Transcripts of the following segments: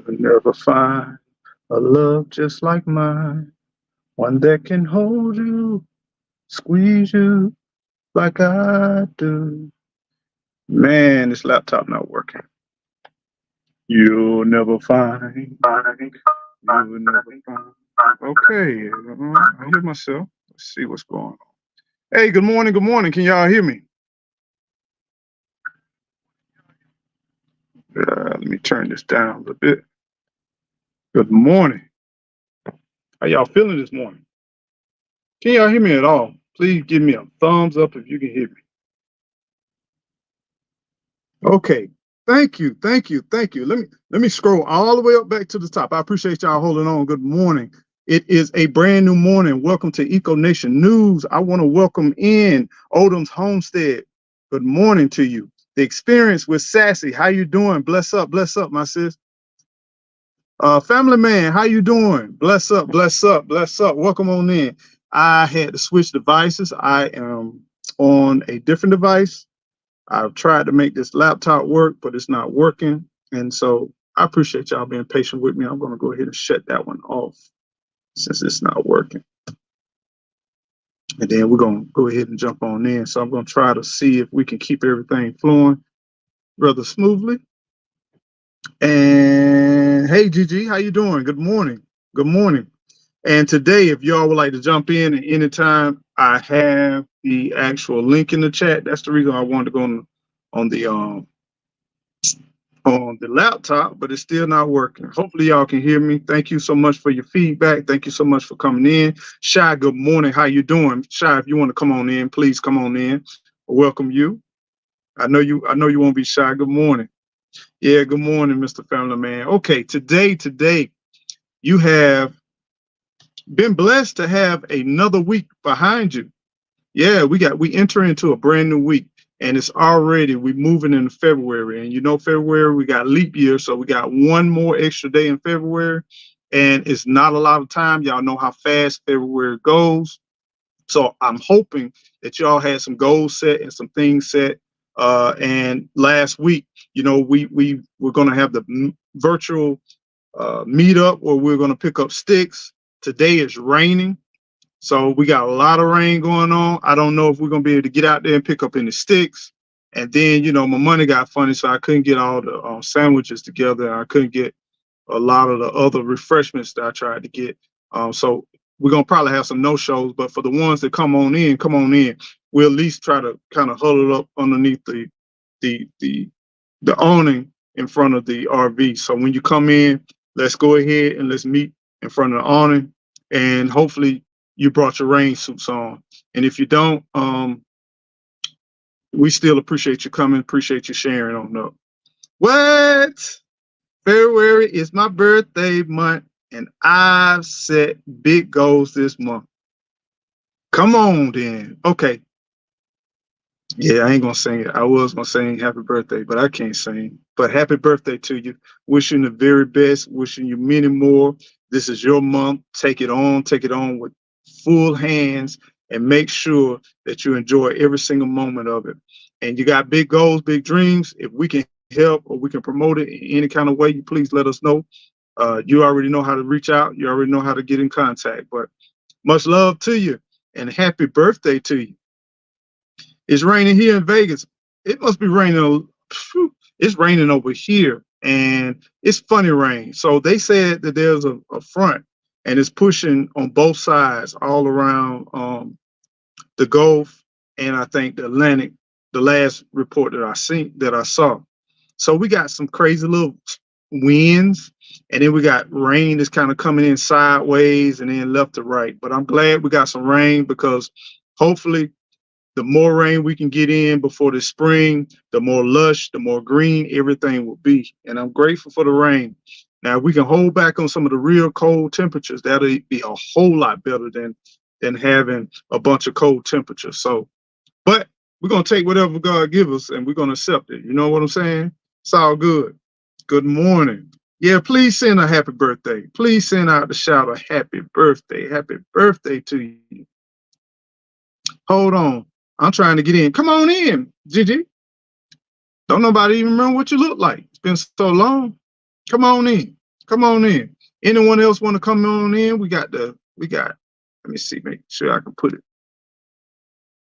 You'll never find a love just like mine. One that can hold you, squeeze you like I do. Man, this laptop not working. You'll never find. You'll never find. Okay, I hear myself. Let's see what's going on. Hey, good morning. Good morning. Can y'all hear me? Let me turn this down a little bit. Good morning. How y'all feeling this morning? Can y'all hear me at all? Please give me a thumbs up if you can hear me. Okay. Thank you. Thank you. Thank you. Let me scroll all the way up back to the top. I appreciate y'all holding on. Good morning. It is a brand new morning. Welcome to Eco Nation News. I want to welcome in Odom's Homestead. Good morning to you. The Experience with Sassy. How you doing? Bless up, my sis. Family Man, how you doing? Bless up, bless up, bless up. Welcome on in. I had to switch devices. I am on a different device. I've tried to make this laptop work, but it's not working. And so I appreciate y'all being patient with me. I'm going to go ahead and shut that one off since it's not working. And then we're going to go ahead and jump on in. So I'm going to try to see if we can keep everything flowing rather smoothly. And hey, Gigi, how you doing? Good morning. Good morning. And today, if y'all would like to jump in at any time, I have the actual link in the chat. That's the reason I wanted to go on the laptop, but it's still not working. Hopefully y'all can hear me. Thank you so much for your feedback. Thank you so much for coming in. Shy, good morning. How you doing? Shy, if you want to come on in, please come on in. Welcome you. I know you won't be shy. Good morning. Yeah, good morning, Mr. Family Man. Okay, today you have been blessed to have another week behind you. Yeah, we enter into a brand new week, and it's already we moving into February. And you know, February we got leap year, so we got one more extra day in February, and it's not a lot of time. Y'all know how fast February goes. So I'm hoping that y'all had some goals set and some things set. And last week, you know, we're gonna have the virtual meetup where we're gonna pick up sticks. Today is raining. So we got a lot of rain going on. I don't know if we're gonna be able to get out there and pick up any sticks. And then, you know, my money got funny, so I couldn't get all the sandwiches together. I couldn't get a lot of the other refreshments that I tried to get. So we're gonna probably have some no-shows, but for the ones that come on in, we'll at least try to kind of huddle up underneath the awning in front of the RV. So when you come in, let's go ahead and let's meet in front of the awning, and hopefully you brought your rain suits on. And if you don't, we still appreciate you coming, appreciate you sharing on up. What? February is my birthday month, and I've set big goals this month. Come on, then. Okay. Yeah, I ain't gonna sing it. I was gonna sing happy birthday, but I can't sing. But happy birthday to you. Wishing the very best, wishing you many more. This is your month. Take it on with full hands, and make sure that you enjoy every single moment of it. And you got big goals, big dreams. If we can help or we can promote it in any kind of way, you please let us know. You already know how to reach out. You already know how to get in contact. But much love to you, and happy birthday to you. It's raining here in Vegas. It must be raining. It's raining over here, and it's funny rain. So they said that there's a front, and it's pushing on both sides all around the Gulf, and I think the Atlantic. The last report that I saw. So we got some crazy little winds, and then we got rain that's kind of coming in sideways and then left to right. But I'm glad we got some rain, because hopefully the more rain we can get in before the spring, the more lush, the more green everything will be. And I'm grateful for the rain. Now, if we can hold back on some of the real cold temperatures, that'll be a whole lot better than having a bunch of cold temperatures. So, but we're going to take whatever God gives us, and we're going to accept it. You know what I'm saying? It's all good. Good morning. Yeah, please send a happy birthday. Please send out the shout of happy birthday. Happy birthday to you. Hold on. I'm trying to get in. Come on in, Gigi. Don't nobody even remember what you look like. It's been so long. Come on in. Come on in. Anyone else want to come on in? Let me see, make sure I can put it.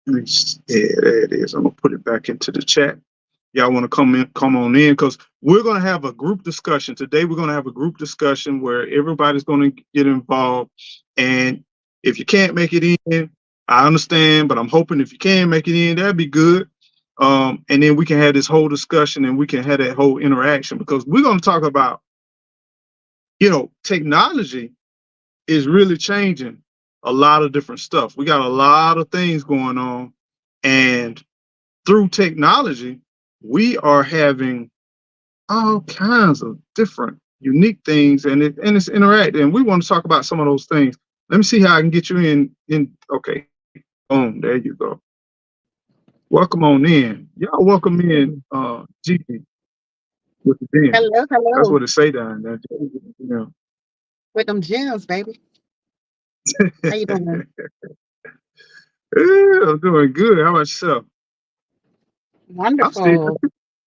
Yeah, there it is. I'm gonna put it back into the chat. Y'all want to come on in, because we're gonna have a group discussion today. We're gonna have a group discussion where everybody's gonna get involved. And if you can't make it in, I understand, but I'm hoping if you can make it in, that'd be good. And then we can have this whole discussion and we can have that whole interaction, because we're gonna talk about, technology is really changing a lot of different stuff. We got a lot of things going on, and through technology, we are having all kinds of different unique things, and it's interactive. And we want to talk about some of those things. Let me see how I can get you in. Okay, boom, there you go. Welcome on in. Y'all welcome in, GP with the den. Hello, That's hello. what it say down there. Yeah. With them gems, baby. How you doing? Yeah, I'm doing good. How about yourself? Wonderful.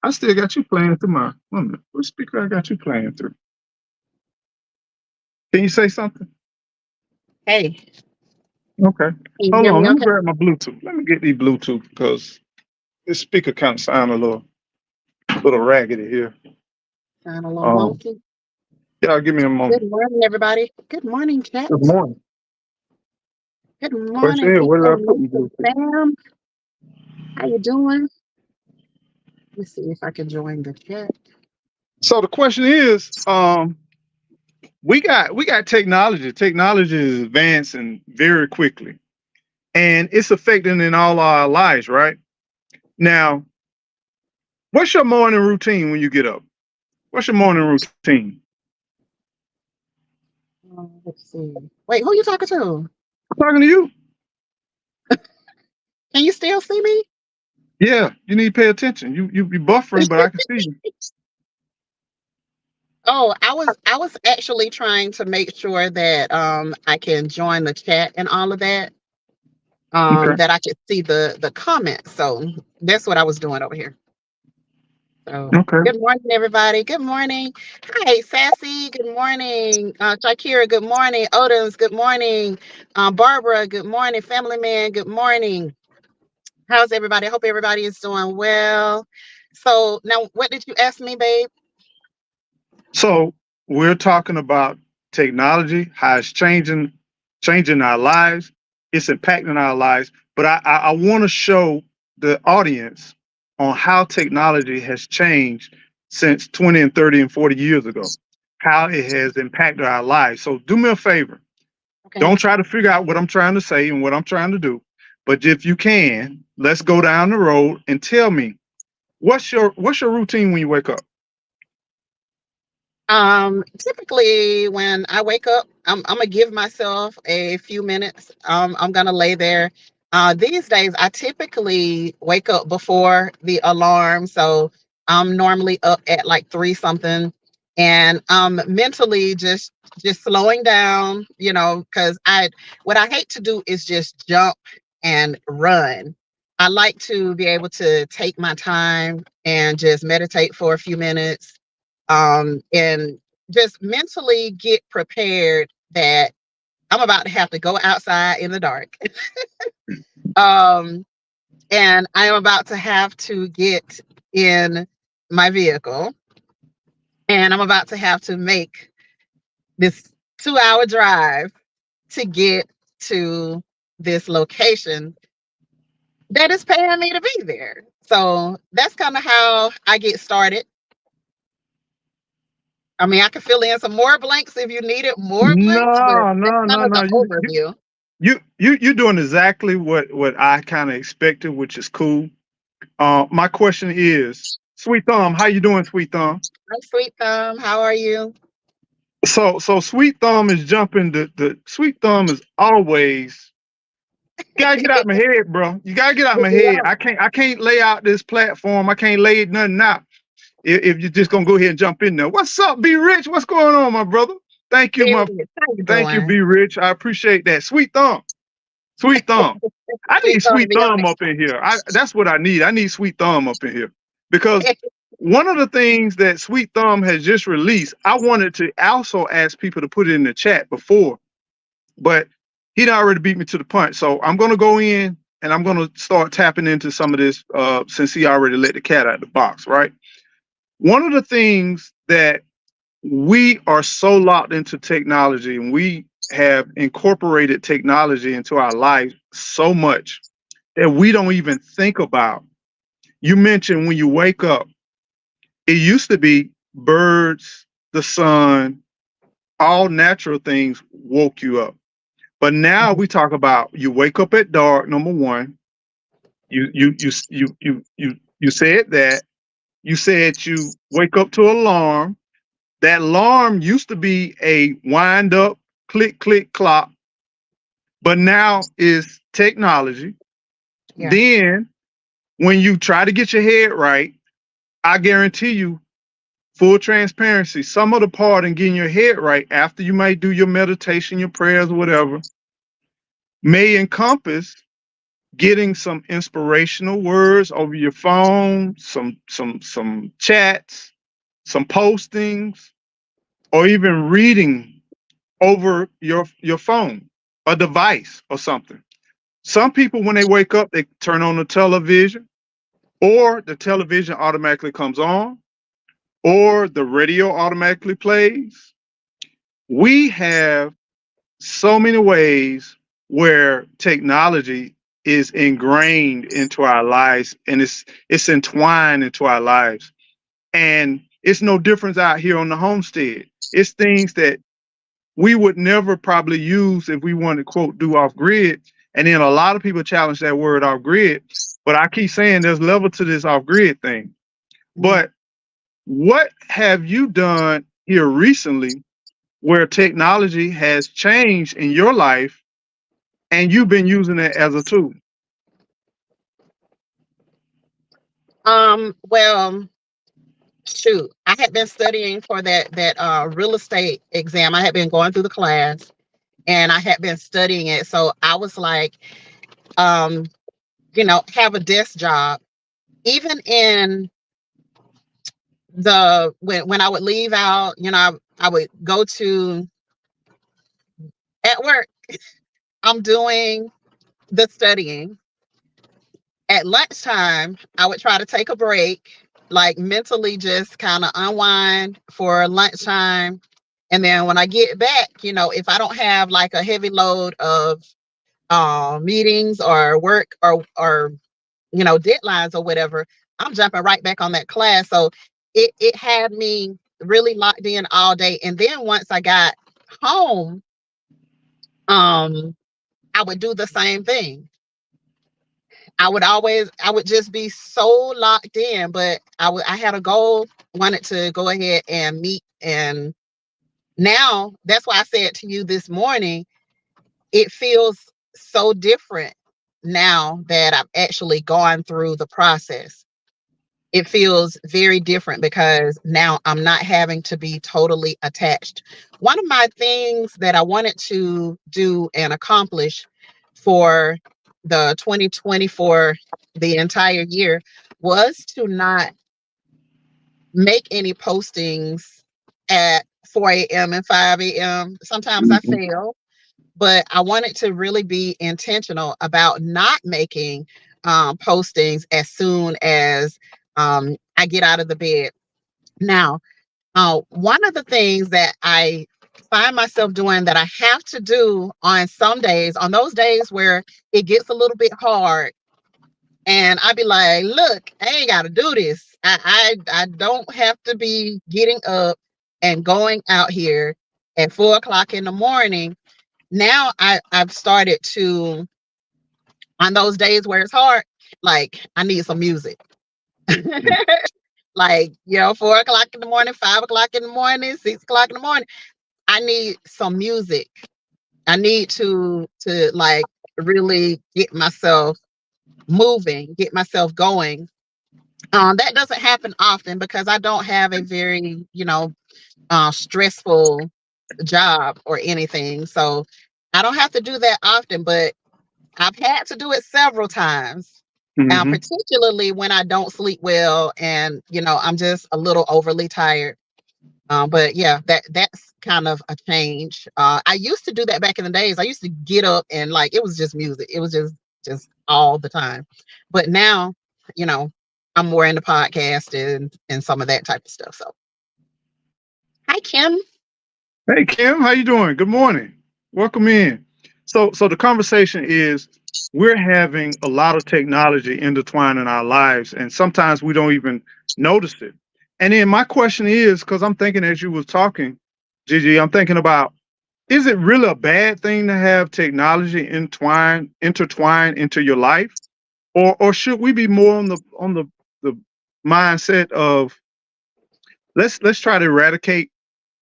I still got you playing through my. Wait a minute, what speaker I got you playing through? Can you say something? Hey, Okay. can you Hold hear on. me Let me okay? grab my Bluetooth. Let me get these Bluetooth, because this speaker kind of sound a little raggedy here. Sound a little Um, wonky. y'all give me a Good moment. morning, everybody. Good morning, chat. Good morning. Good Question morning, is, where did I people. put my Lisa, Bluetooth? Sam. How you doing? Let me see if I can join the chat. So the question is, we got technology. Technology is advancing very quickly, and it's affecting in all our lives, right? Now, what's your morning routine when you get up? What's your morning routine? Let's see. Wait, who you talking to? I'm talking to you. Can you still see me? Yeah, you need to pay attention. You be buffering, but I can see you. Oh, I was actually trying to make sure that I can join the chat and all of that. Okay. That I could see the comments. So that's what I was doing over here. So Okay. good morning, everybody. Good morning. Hi, Sassy. Good morning. Shakira, good morning. Odins, good morning. Barbara, good morning. Family Man, good morning. How's everybody? I hope everybody is doing well. So now what did you ask me, babe? So we're talking about technology, how it's changing our lives. It's impacting our lives. But I want to show the audience on how technology has changed since 20 and 30 and 40 years ago, how it has impacted our lives. So do me a favor. Okay. Don't try to figure out what I'm trying to say and what I'm trying to do. But if you can, let's go down the road and tell me what's your routine when you wake up? Typically when I wake up, I'm gonna give myself a few minutes. I'm gonna lay there. These days, I typically wake up before the alarm, so I'm normally up at like 3 something, and mentally just slowing down, because what I hate to do is just jump and run. I like to be able to take my time and just meditate for a few minutes, and just mentally get prepared that I'm about to have to go outside in the dark. um, and I am about to have to get in my vehicle, and I'm about to have to make this 2-hour drive to get to this location that is paying me to be there. So that's kind of how I get started. I mean, I can fill in some more blanks if you needed more blanks, but No, that's no, kind no, of no. the overview. You're doing exactly what I kind of expected, which is cool. My question is, Sweet Thumb, how you doing, Sweet Thumb? Hi, Sweet Thumb. How are you? So Sweet Thumb is jumping. The Sweet Thumb is always gotta get out my head, bro. You gotta get out my head. Yeah. I can't lay out this platform. I can't lay it nothing out. If you're just gonna go ahead and jump in there. What's up, Be Rich? What's going on, my brother? Thank you, How you thank you, doing? Be Rich. I appreciate that. Sweet Thumb. Sweet Thumb. I Sweet need Thumb to Sweet be Thumb honest. up in here. That's what I need. I need Sweet Thumb up in here, because one of the things that Sweet Thumb has just released, I wanted to also ask people to put it in the chat before, but he'd already beat me to the punch. So I'm going to go in and I'm going to start tapping into some of this since he already let the cat out of the box, right? One of the things that we are so locked into technology and we have incorporated technology into our life so much that we don't even think about. You mentioned when you wake up, it used to be birds, the sun, all natural things woke you up. But now we talk about you wake up at dark, number one. You said that. You said you wake up to alarm. That alarm used to be a wind up, click, click, clock, but now is technology. Yeah. Then when you try to get your head right, I guarantee you, full transparency, some of the part in getting your head right after you might do your meditation, your prayers, whatever, may encompass getting some inspirational words over your phone, some chats, some postings, or even reading over your phone, a device or something. Some people, when they wake up, they turn on the television, or the television automatically comes on, or the radio automatically plays. We have so many ways where technology is ingrained into our lives and it's entwined into our lives. And it's no difference out here on the homestead. It's things that we would never probably use if we wanted to quote do off grid. And then a lot of people challenge that word off grid. But I keep saying there's level to this off grid thing. But what have you done here recently where technology has changed in your life and you've been using it as a tool? Well, shoot, I had been studying for that real estate exam. I had been going through the class and I had been studying it. So I was like, um, have a desk job. Even in the when I would leave out, I would go to at work, I'm doing the studying. At lunchtime, I would try to take a break, like mentally just kind of unwind for lunchtime. And then when I get back, if I don't have like a heavy load of meetings or work or deadlines or whatever, I'm jumping right back on that class. So it had me really locked in all day. And then once I got home, I would do the same thing. I would just be so locked in, but I had a goal, wanted to go ahead and meet. And now that's why I said to you this morning, it feels so different now that I've actually gone through the process. It feels very different because now I'm not having to be totally attached. One of my things that I wanted to do and accomplish for the 2024, the entire year, was to not make any postings at 4 a.m. and 5 a.m. Sometimes I Mhm. fail, but I wanted to really be intentional about not making postings as soon as I get out of the bed. Now, one of the things that I find myself doing that I have to do on some days, on those days where it gets a little bit hard, and I be like, look, I ain't got to do this. I don't have to be getting up and going out here at 4 o'clock in the morning. Now I've started to, on those days where it's hard, like I need some music. Like, 4 o'clock in the morning, 5 o'clock in the morning, 6 o'clock in the morning. I need some music. I need to like really get myself moving, get myself going. That doesn't happen often because I don't have a very, stressful job or anything. So I don't have to do that often, but I've had to do it several times. Hmm. particularly when I don't sleep well and I'm just a little overly tired. But yeah, that's kind of a change. I used to do that back in the days. I used to get up and like it was just music. It was just all the time. But now, you know, I'm more into podcasting and some of that type of stuff. So, hi Kim. Hey Kim, how you doing? Good morning. Welcome in. So the conversation is we're having a lot of technology intertwined in our lives, and sometimes we don't even notice it. And then my question is, because I'm thinking as you was talking, Gigi, I'm thinking about, is it really a bad thing to have technology intertwined into your life? Or should we be more on the mindset of let's try to eradicate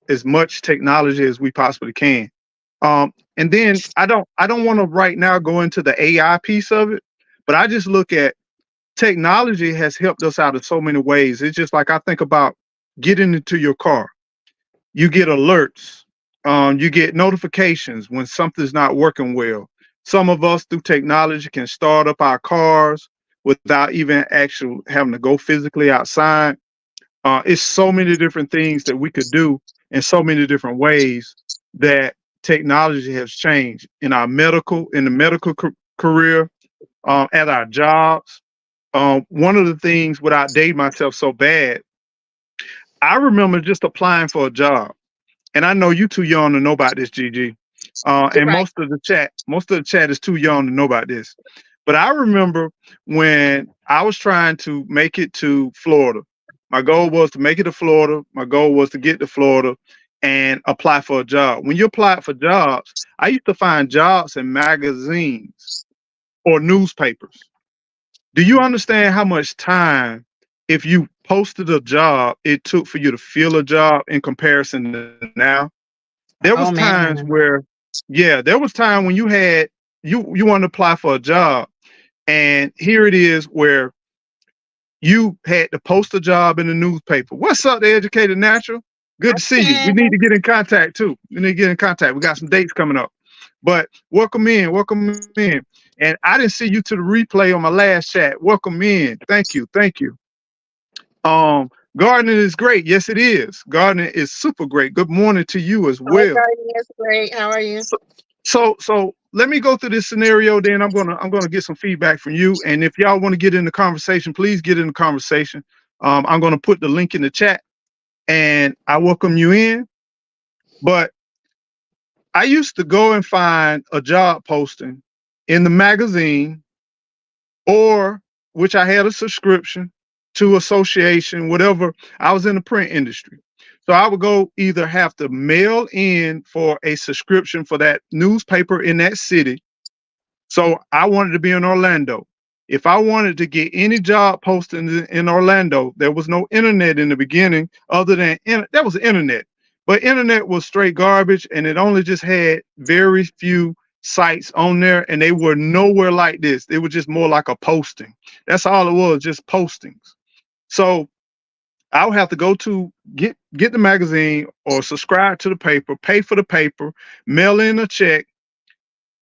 as much technology as we possibly can. And then I don't want to right now go into the AI piece of it, but I just look at technology has helped us out in so many ways. It's just like I think about getting into your car. You get alerts, you get notifications when something's not working well. Some of us through technology can start up our cars without even actually having to go physically outside. It's so many different things that we could do in so many different ways that technology has changed in the medical career, at our jobs. One of the things, without dating myself so bad, I remember just applying for a job, and I know you too young to know about this, Gigi. You're And right. most of the chat is too young to know about this. But I remember when I was trying to make it to Florida. My goal was to make it to Florida. My goal was to get to Florida and apply for a job. When you apply for jobs, I used to find jobs in magazines or newspapers. Do you understand how much time, if you posted a job, it took for you to fill a job in comparison to now? There was Oh times man. where, yeah, there was time when you wanted to apply for a job, and here it is where you had to post a job in the newspaper. What's up, the Educated Natural? Good Hi to see you. We need Kim. to get in contact too. We need to get in contact. We got some dates coming up. But welcome in. And I didn't see you to the replay on my last chat. Welcome in. Thank you. Thank you. Um, Gardening is great. Yes, it is. Gardening is super great. Good morning to you as Hi well. Garden is great. How are you? So, so let me go through this scenario. Then I'm gonna get some feedback from you. And if y'all want to get in the conversation, please get in the conversation. I'm gonna put the link in the chat, and I welcome you in. But I used to go and find a job posting in the magazine, or which I had a subscription to association, whatever. I was in the print industry. So I would go either have to mail in for a subscription for that newspaper in that city. So I wanted to be in Orlando. If I wanted to get any job posting in Orlando, there was no internet in the beginning, other than that was the internet. But internet was straight garbage, and it only just had very few sites on there, and they were nowhere like this. It was just more like a posting. That's all it was, just postings. So I would have to go to get the magazine or subscribe to the paper, pay for the paper, mail in a check,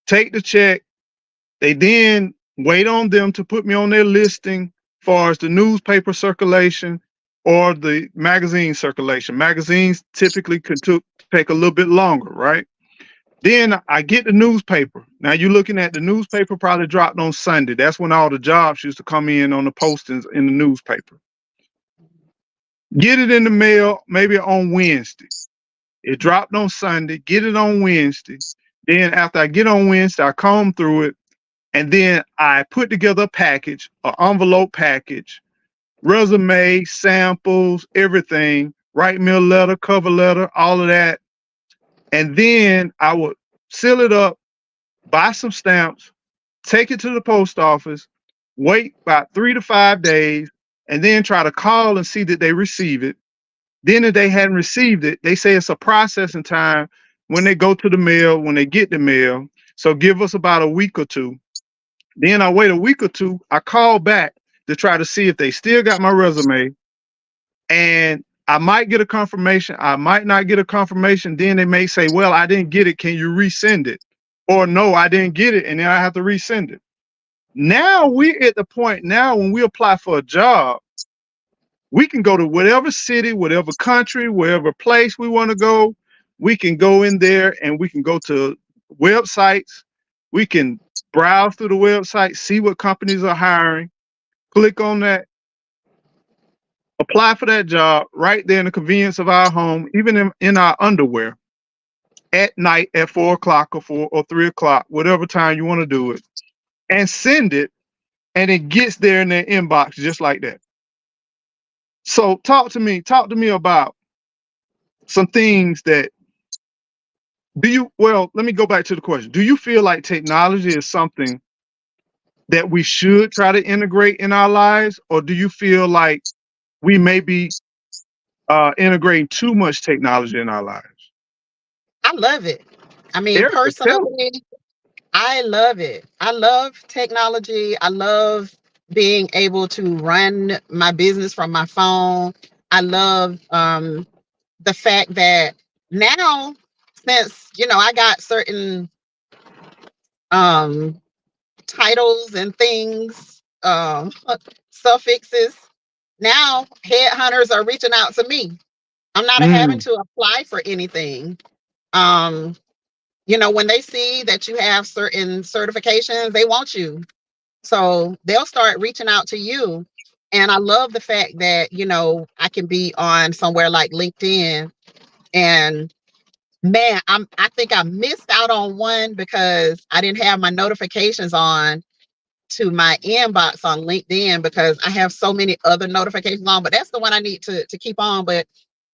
take the check. They then wait on them to put me on their listing far as the newspaper circulation or the magazine circulation. Magazines typically could take a little bit longer, right? Then I get the newspaper. Now you're looking at the newspaper probably dropped on Sunday. That's when all the jobs used to come in on the postings in the newspaper. Get it in the mail maybe on Wednesday. It dropped on Sunday. Get it on Wednesday. Then after I get on Wednesday, I comb through it. And then I put together a package, an envelope package, resume, samples, everything, write me a letter, cover letter, all of that. And then I would seal it up, buy some stamps, take it to the post office, wait about 3 to 5 days, and then try to call and see that they receive it. Then if they hadn't received it, they say it's a processing time when they go to the mail, when they get the mail. So give us about a week or two. Then I wait a week or two. I call back to try to see if they still got my resume. And I might get a confirmation. I might not get a confirmation. Then they may say, well, I didn't get it. Can you resend it? Or no, I didn't get it. And then I have to resend it. Now we're at the point now when we apply for a job, we can go to whatever city, whatever country, wherever place we want to go. We can go in there and we can go to websites. We can browse through the website, see what companies are hiring, click on that, apply for that job right there in the convenience of our home, even in our underwear at night at 4 o'clock or 3 o'clock, whatever time you want to do it, and send it, and it gets there in their inbox just like that. So talk to me about some things that let me go back to the question. Do you feel like technology is something that we should try to integrate in our lives, or do you feel like we may be integrating too much technology in our lives? I love it. I mean, Erica, tell me. personally, I love it. I love technology. I love being able to run my business from my phone. I love the fact that now, since I got certain um titles and things, suffixes, now headhunters are reaching out to me. I'm not having Mm, to apply for anything. Um, when they see that you have certain certifications, they want you. So they'll start reaching out to you. And I love the fact that, I can be on somewhere like LinkedIn. And man, I think I missed out on one because I didn't have my notifications on to my inbox on LinkedIn because I have so many other notifications on, but that's the one I need to keep on. But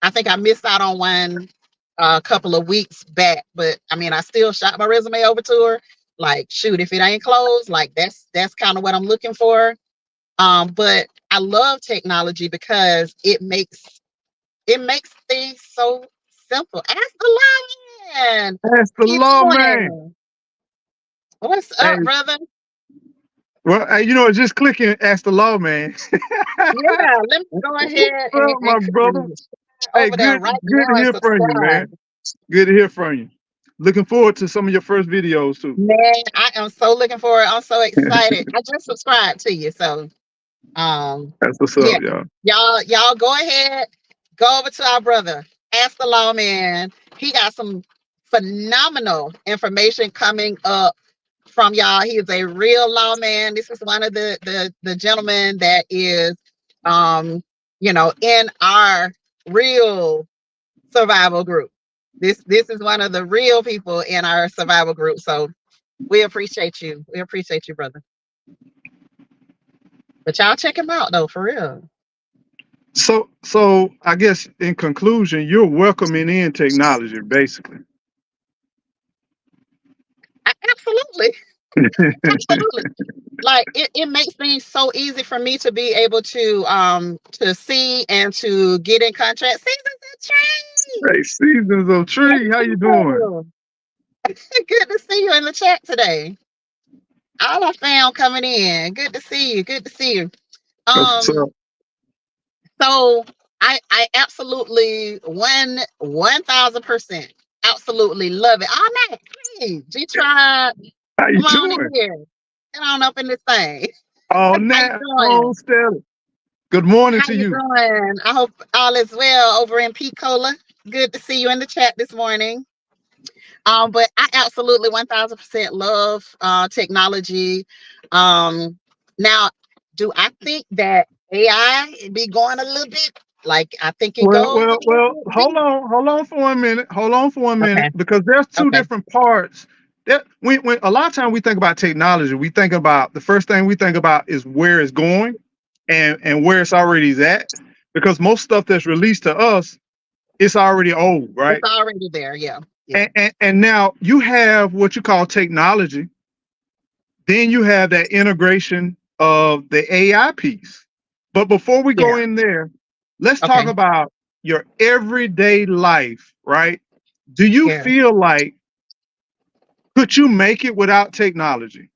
I think I missed out on one a couple of weeks back. But I mean, I still shot my resume over to her. Like, shoot, if it ain't closed, like that's kind of what I'm looking for. But I love technology because it makes things so simple. Ask the lion. that's the How you law, man. doing? What's Hey, up, brother? well, it's just clicking. Ask the law, man. Yeah, let me go ahead What's up, my brother? and Hey, over there good, right good now to and hear from you, subscribe. man. Good to hear from you. Looking forward to some of your first videos too. Man, I am so looking forward. I'm so excited. I just subscribed to you. So That's what's yeah, up, y'all. y'all go ahead, go over to our brother, Ask the Lawman. He got some phenomenal information coming up from y'all. He is a real lawman. This is one of the gentlemen that is in our real survival group. This is one of the real people in our survival group. So we appreciate you. We appreciate you, brother. But y'all check him out though, for real. So I guess in conclusion, you're welcoming in technology, basically. Absolutely. Absolutely. Like it makes things so easy for me to be able to see and to get in contact. Seasons of Tree. Hey, Seasons of Hey, Tree, how you doing? Nicole. Good to see you in the chat today. All our fam coming in. Good to see you. Good to see you. That's what's Um, up. so I absolutely 1,000% absolutely love it. Oh man, hey, G Tribe, How you come on in doing? here. Get on up in this thing. Oh, How you Nat, doing? home steady. Good morning How to you you. doing? I hope all is well over in Picola. Good to see you in the chat this morning. But I absolutely 1,000% love technology. Um, now, do I think that AI be going a little bit? Like I think it Well, goes a well, little well, bit hold deep. on, hold on for 1 minute. Hold on for 1 minute, Okay, because there's two okay, different parts. That when a lot of time we think about technology, we think about the first thing we think about is where it's going and where it's already at. Because most stuff that's released to us, it's already old, it's right? already there. Yeah, yeah, And now you have what you call technology. Then you have that integration of the AI piece. But before we go yeah. in there, let's talk Okay, about your everyday life, right? Do you yeah, feel like could you make it without technology?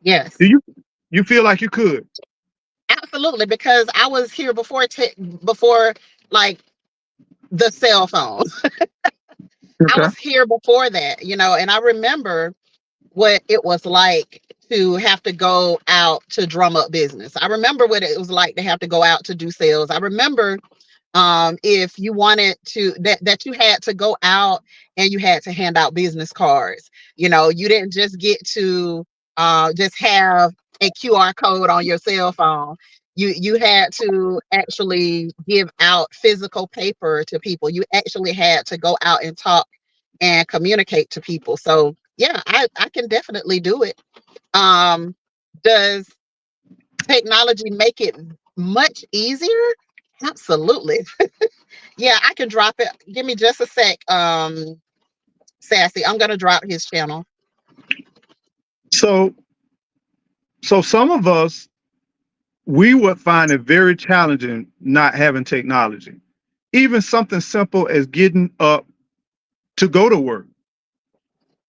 yes, Do you feel like you could? absolutely. Because I was here before like the cell phone. I Okay. was here before that, and I remember what it was like to have to go out to drum up business. I remember what it was like to have to go out to do sales. I remember if you wanted to that you had to go out and you had to hand out business cards. You know, you didn't just get to just have a QR code on your cell phone. You had to actually give out physical paper to people. You actually had to go out and talk and communicate to people. So yeah, I can definitely do it. Does technology make it much easier? Absolutely. Yeah, I can drop it. Give me just a sec, Sassy. I'm gonna drop his channel. So some of us, we would find it very challenging not having technology. Even something simple as getting up to go to work.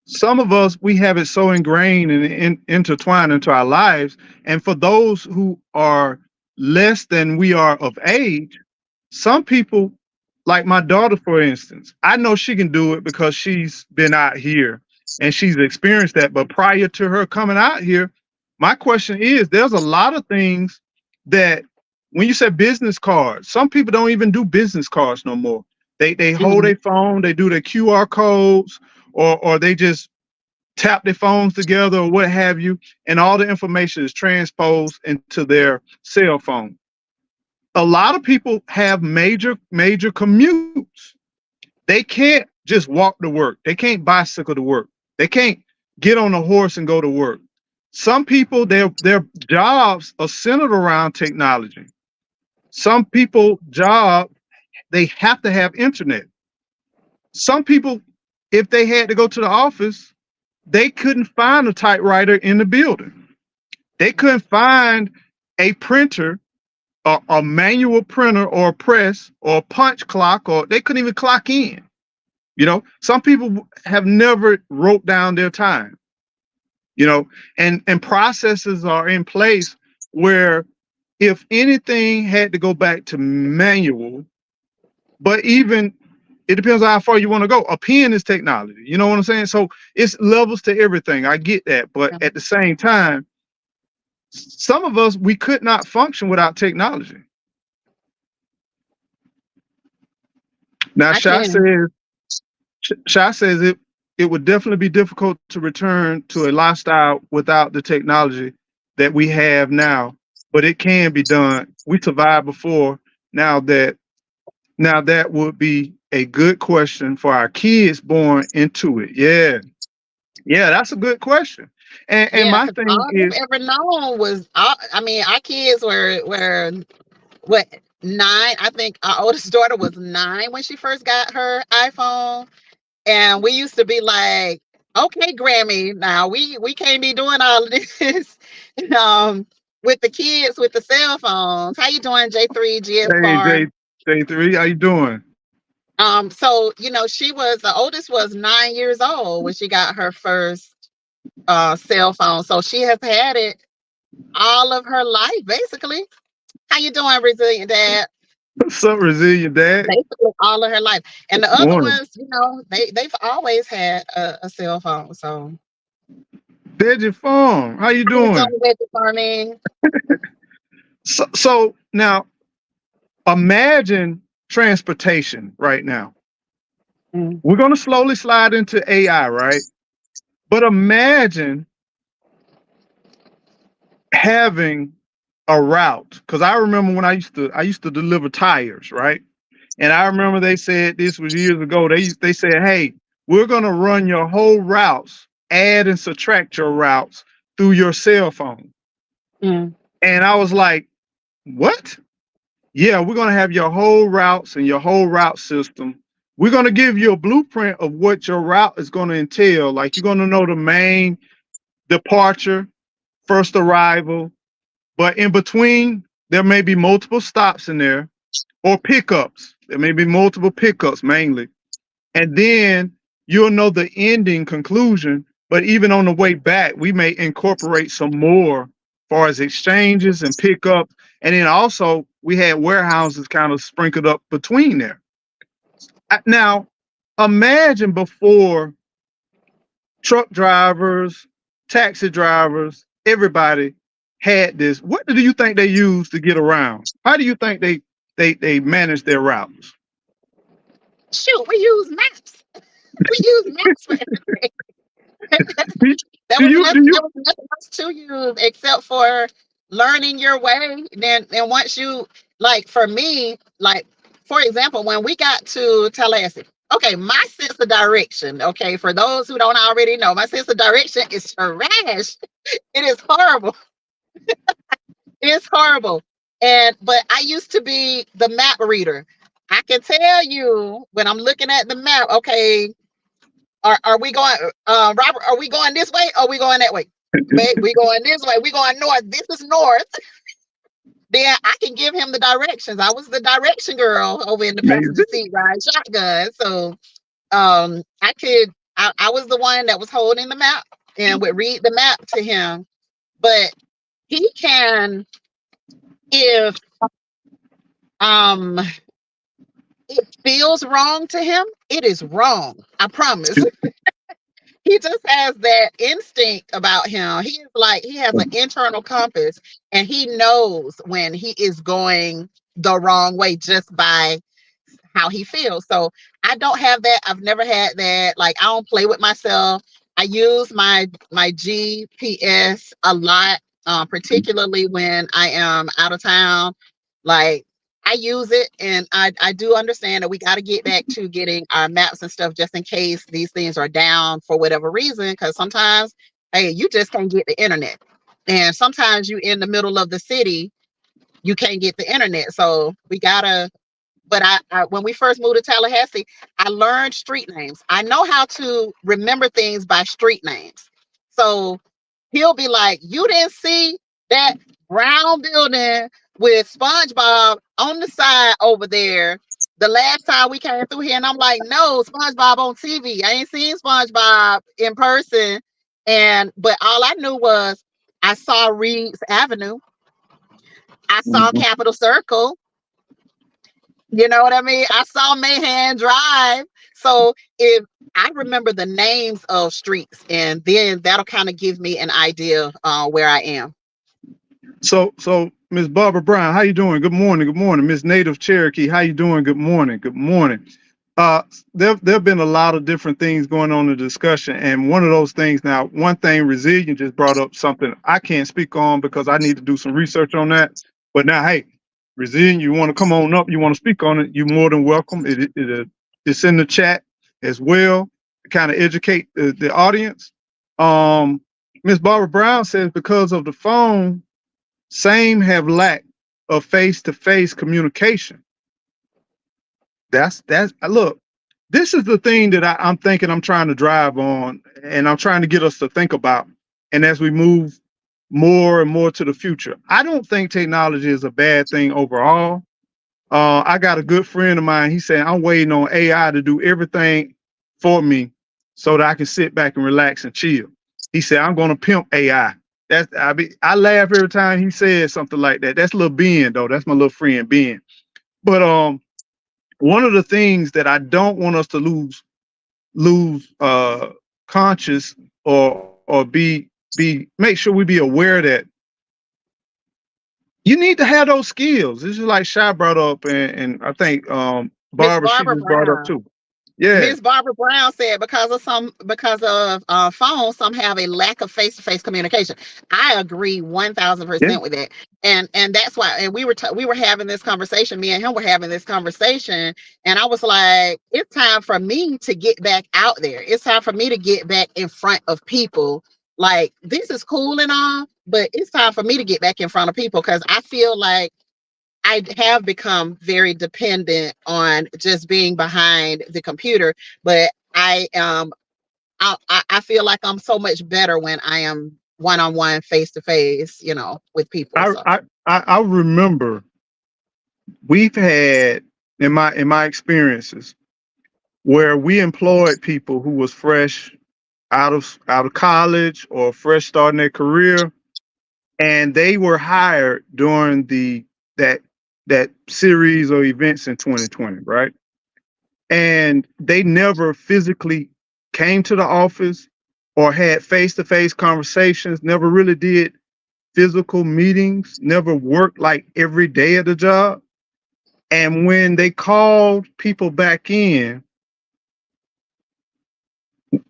Some of us, we have it so ingrained and intertwined into our lives. And for those who are less than we are of age, some people, like my daughter, for instance, I know she can do it because she's been out here and she's experienced that. But prior to her coming out here, my question is, there's a lot of things that when you say business cards, some people don't even do business cards no more. They hold Mhm. their phone, they do their QR codes, or they just tap their phones together or what have you, and all the information is transposed into their cell phone. A lot of people have major commutes. They can't just walk to work. They can't bicycle to work. They can't get on a horse and go to work. Some people, their jobs are centered around technology. Some people job, they have to have internet. Some people, if they had to go to the office, they couldn't find a typewriter in the building. They couldn't find a printer, a manual printer or a press or a punch clock, or they couldn't even clock in. You know, some people have never wrote down their time, you know, and processes are in place where if anything had to go back to manual, but even it depends on how far you want to go. A pen is technology. You know what I'm saying? So it's levels to everything. I get that. But at the same time, some of us, we could not function without technology. Now, I Sha can. says, it would definitely be difficult to return to a lifestyle without the technology that we have now, but it can be done. We survived before. Now that would be a good question for our kids born into it. Yeah, that's a good question. And Yeah, my because thing all is, I've ever known was, I mean, our kids were what, 9? I think our oldest daughter was 9 when she first got her iPhone, and we used to be like, "Okay, Grammy, now we can't be doing all of this." um, with the kids with the cell phones. How you doing, J3 GS hey, Bar? J3, how you doing? So the oldest was 9 years old when she got her first cell phone. So she has had it all of her life, basically. How you doing, Resilient Dad? What's up, Resilient Dad? Basically all of her life. And the Good other morning. ones, they've always had a cell phone. So Veggie Farm, how you how you doing doing? with the farming? So now imagine transportation right now. Mm, We're going to slowly slide into AI, right? But imagine having a route, because I remember when I used to deliver tires, right? And I remember they said, this was years ago, they said, hey, we're going to run your whole routes, add and subtract your routes through your cell phone. mm, And I was like, what? Yeah, we're going to have your whole routes and your whole route system. We're going to give you a blueprint of what your route is going to entail. Like, you're going to know the main departure, first arrival, but in between, there may be multiple stops in there, or pickups. There may be multiple pickups mainly. And then you'll know the ending conclusion. But even on the way back, we may incorporate some more as far as exchanges and pickups. And then also we had warehouses kind of sprinkled up between there. Now, imagine before truck drivers, taxi drivers, everybody had this. What do you think they used to get around? How do you think they manage their routes? Shoot, we use maps. We use maps for everything. Do There do was you nothing. do you There was nothing else to use except for learning your way. Then, and once you like, for me, like for example, when we got to Tallahassee, okay, my sense of direction. Okay, for those who don't already know, my sense of direction is trash. It is horrible. It's horrible. And but I used to be the map reader. I can tell you when I'm looking at the map. Okay, are we going, Robert? Are we going this way? Or are we going that way? Babe, we going this way. We going north. This is north. Then I can give him the directions. I was the direction girl over in the passenger amazing? seat riding shotgun. So I could. I was the one that was holding the map and would read the map to him. But he can, if um it feels wrong to him, it is wrong. I promise. He just has that instinct about him. He is like, he has an internal compass and he knows when he is going the wrong way just by how he feels. So I don't have that. I've never had that. Like, I don't play with myself. I use my GPS a lot, particularly when I am out of town. Like, I use it, and I do understand that we got to get back to getting our maps and stuff just in case these things are down for whatever reason. Because sometimes, hey, you just can't get the internet, and sometimes you in the middle of the city, you can't get the internet. So we gotta. But I when we first moved to Tallahassee, I learned street names. I know how to remember things by street names. So he'll be like, "You didn't see that brown building with SpongeBob on the side over there the last time we came through here?" And I'm like, "No, SpongeBob on TV. I ain't seen SpongeBob in person." And but all I knew was I saw Reed's Avenue. I saw Mhm. Capitol Circle. You know what I mean? I saw Mayhan Drive. So if I remember the names of streets, and then that'll kind of give me an idea where I am. So Miss Barbara Brown, how you doing? Good morning. Good morning. Miss Native Cherokee, how you doing? Good morning. Good morning. There've been a lot of different things going on in the discussion, and one of those things now, one thing Resilient just brought up something I can't speak on because I need to do some research on that. But now, hey, Resilient, you want to come on up? You want to speak on it? You're more than welcome. It's in the chat as well to kind of educate the audience. Um, Miss Barbara Brown says because of the phone, same have lack of face-to-face communication. That's look. This is the thing that I'm thinking I'm trying to drive on, and I'm trying to get us to think about. And as we move more and more to the future, I don't think technology is a bad thing overall. I got a good friend of mine. He said I'm waiting on AI to do everything for me so that I can sit back and relax and chill. He said I'm going to pimp AI. I laugh every time he says something like that. That's little Ben though. That's my little friend Ben. But one of the things that I don't want us to lose conscious or be make sure we be aware that you need to have those skills. This is like Shy brought up, and I think Miss Barbara she Barbara just brought up Brown. too. Yeah. Miss Barbara Brown said because of phones, some have a lack of face-to-face communication. I agree Yeah. 1000% with that, and that's why. And we were having this conversation. Me and him were having this conversation, and I was like, it's time for me to get back out there. It's time for me to get back in front of people. Like, this is cool and all, but it's time for me to get back in front of people because I feel like I have become very dependent on just being behind the computer, but I feel like I'm so much better when I am one on one, face to face, with people. I So I I remember we've had in my experiences where we employed people who was fresh out of college or fresh starting their career, and they were hired during that that series of events in 2020, right? And they never physically came to the office or had face-to-face conversations, never really did physical meetings, never worked like every day at the job. And when they called people back in,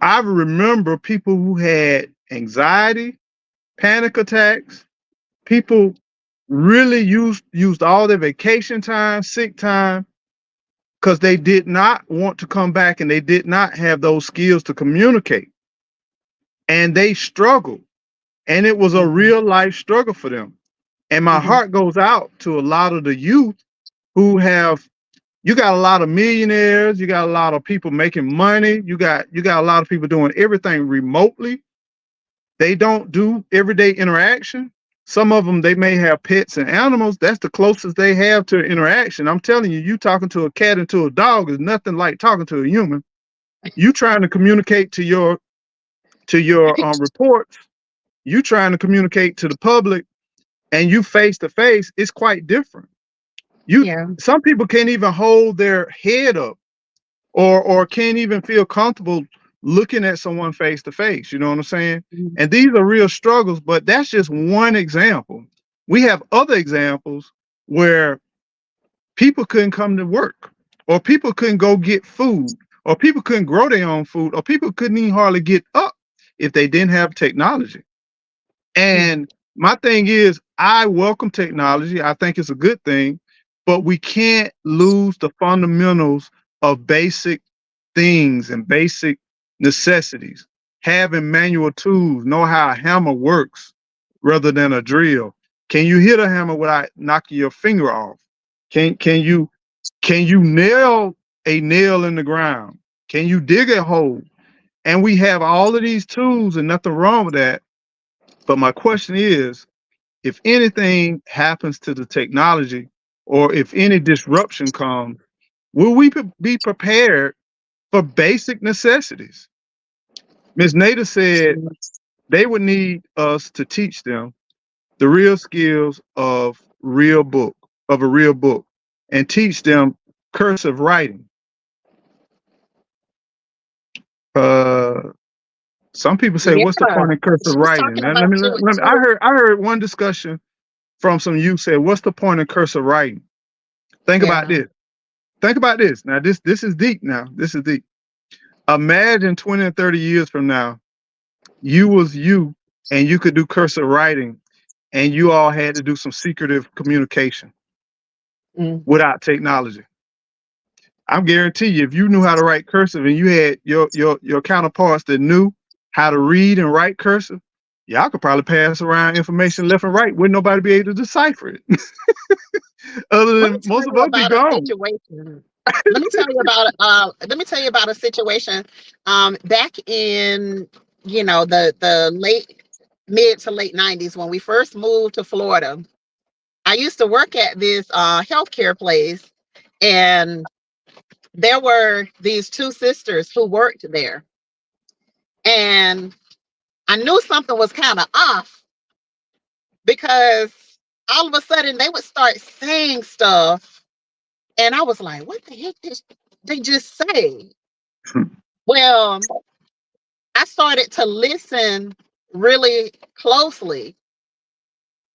I remember people who had anxiety, panic attacks, people really used all their vacation time, sick time, because they did not want to come back and they did not have those skills to communicate. And they struggled. And it was a real life struggle for them. And my heart goes out to a lot of the youth who have, you got a lot of millionaires, you got a lot of people making money, you got a lot of people doing everything remotely. They don't do everyday interaction. Some of them, they may have pets and animals. That's the closest they have to interaction. I'm telling you, you talking to a cat and to a dog is nothing like talking to a human. You trying to communicate to your reports, you trying to communicate to the public, and you face to face, it's quite different. Some people can't even hold their head up or can't even feel comfortable looking at someone face to face. You know what I'm saying? And these are real struggles, but that's just one example. We have other examples where people couldn't come to work, or people couldn't go get food, or people couldn't grow their own food, or people couldn't even hardly get up if they didn't have technology. And my thing is, I welcome technology. I think it's a good thing, but we can't lose the fundamentals of basic things and basic necessities. Having manual tools, know how a hammer works rather than a drill. Can you hit a hammer without knocking your finger off? Can you nail a nail in the ground? Can you dig a hole? And we have all of these tools and nothing wrong with that. But my question is, if anything happens to the technology or if any disruption comes, will we be prepared for basic necessities? Ms. Nader said they would need us to teach them the real skills of a real book, and teach them cursive writing. Some people say, what's the point in cursive writing? I heard one discussion from some youth said, what's the point in cursive writing? Think about this. Think about this. Now, this is deep now. This is deep. Imagine 20 and 30 years from now, you was you and you could do cursive writing and you all had to do some secretive communication without technology. I'm guarantee you, if you knew how to write cursive and you had your counterparts that knew how to read and write cursive, y'all could probably pass around information left and right. Wouldn't nobody be able to decipher it? Other than most of us be gone. Let me tell you about a situation. Back in the mid to late 90s, when we first moved to Florida, I used to work at this healthcare place, and there were these two sisters who worked there. And I knew something was kind of off because all of a sudden they would start saying stuff. And I was like, what the heck did they just say? Well, I started to listen really closely.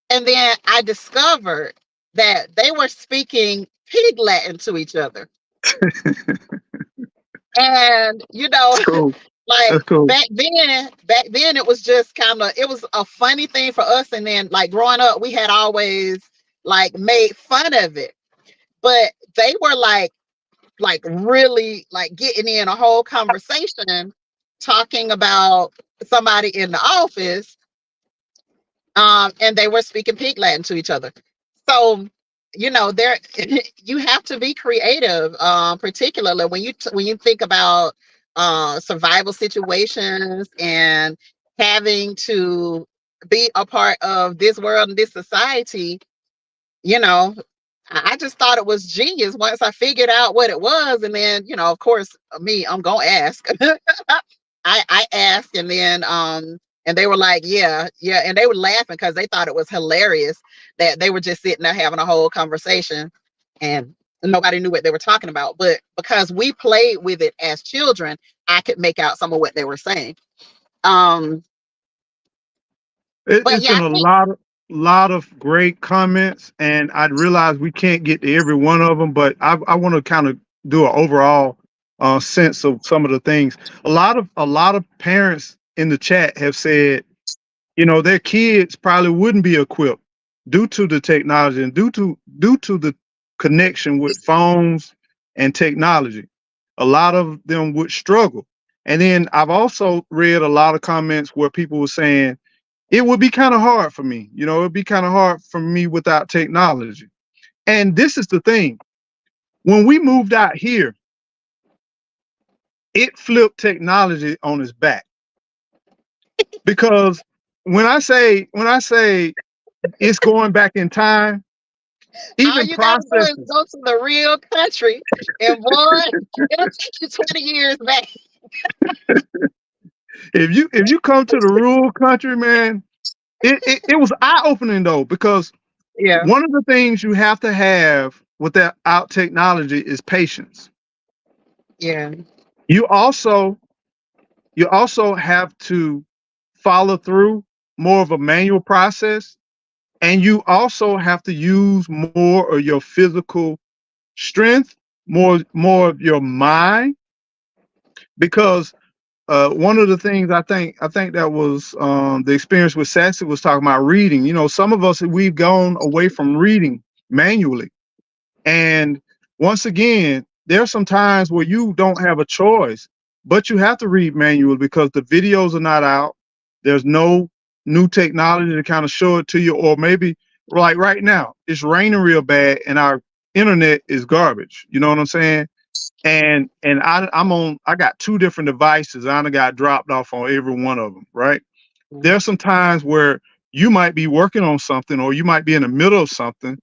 And then I discovered that they were speaking Pig Latin to each other. And, cool. like cool. back then it was just it was a funny thing for us. And then like growing up, we had always like made fun of it. But they were like really like getting in a whole conversation talking about somebody in the office. And they were speaking Pig Latin to each other. So, there you have to be creative, particularly when you think about survival situations and having to be a part of this world and this society. I just thought it was genius once I figured out what it was. And then, of course, I'm gonna ask. I asked, and then and they were like, yeah. And they were laughing because they thought it was hilarious that they were just sitting there having a whole conversation and nobody knew what they were talking about. But because we played with it as children, I could make out some of what they were saying. It's been a lot of great comments, and I realize we can't get to every one of them, but I want to kind of do an overall sense of some of the things. A lot of parents in the chat have said, you know, their kids probably wouldn't be equipped due to the technology and due to the connection with phones and technology. A lot of them would struggle. And then I've also read a lot of comments where people were saying it would be kind of hard for me. You know, it'd be kind of hard for me without technology. And this is the thing. When we moved out here, it flipped technology on its back. Because when I say it's going back in time, All even you gotta do is processing. go to the real country, and boy, it'll take you 20 years back. If you come to the rural country, man, it was eye opening though, because Yeah, one of the things you have to have without technology is patience. yeah, You also have to follow through more of a manual process, and you also have to use more of your physical strength, more of your mind, because one of the things I think that was the experience with Sassy was talking about reading. You know, some of us, we've gone away from reading manually, and once again, there are some times where you don't have a choice, but you have to read manually because the videos are not out. There's no new technology to kind of show it to you, or maybe like right now, it's raining real bad and our internet is garbage. You know what I'm saying? And I got two different devices. I done got dropped off on every one of them, right? There's some times where you might be working on something or you might be in the middle of something.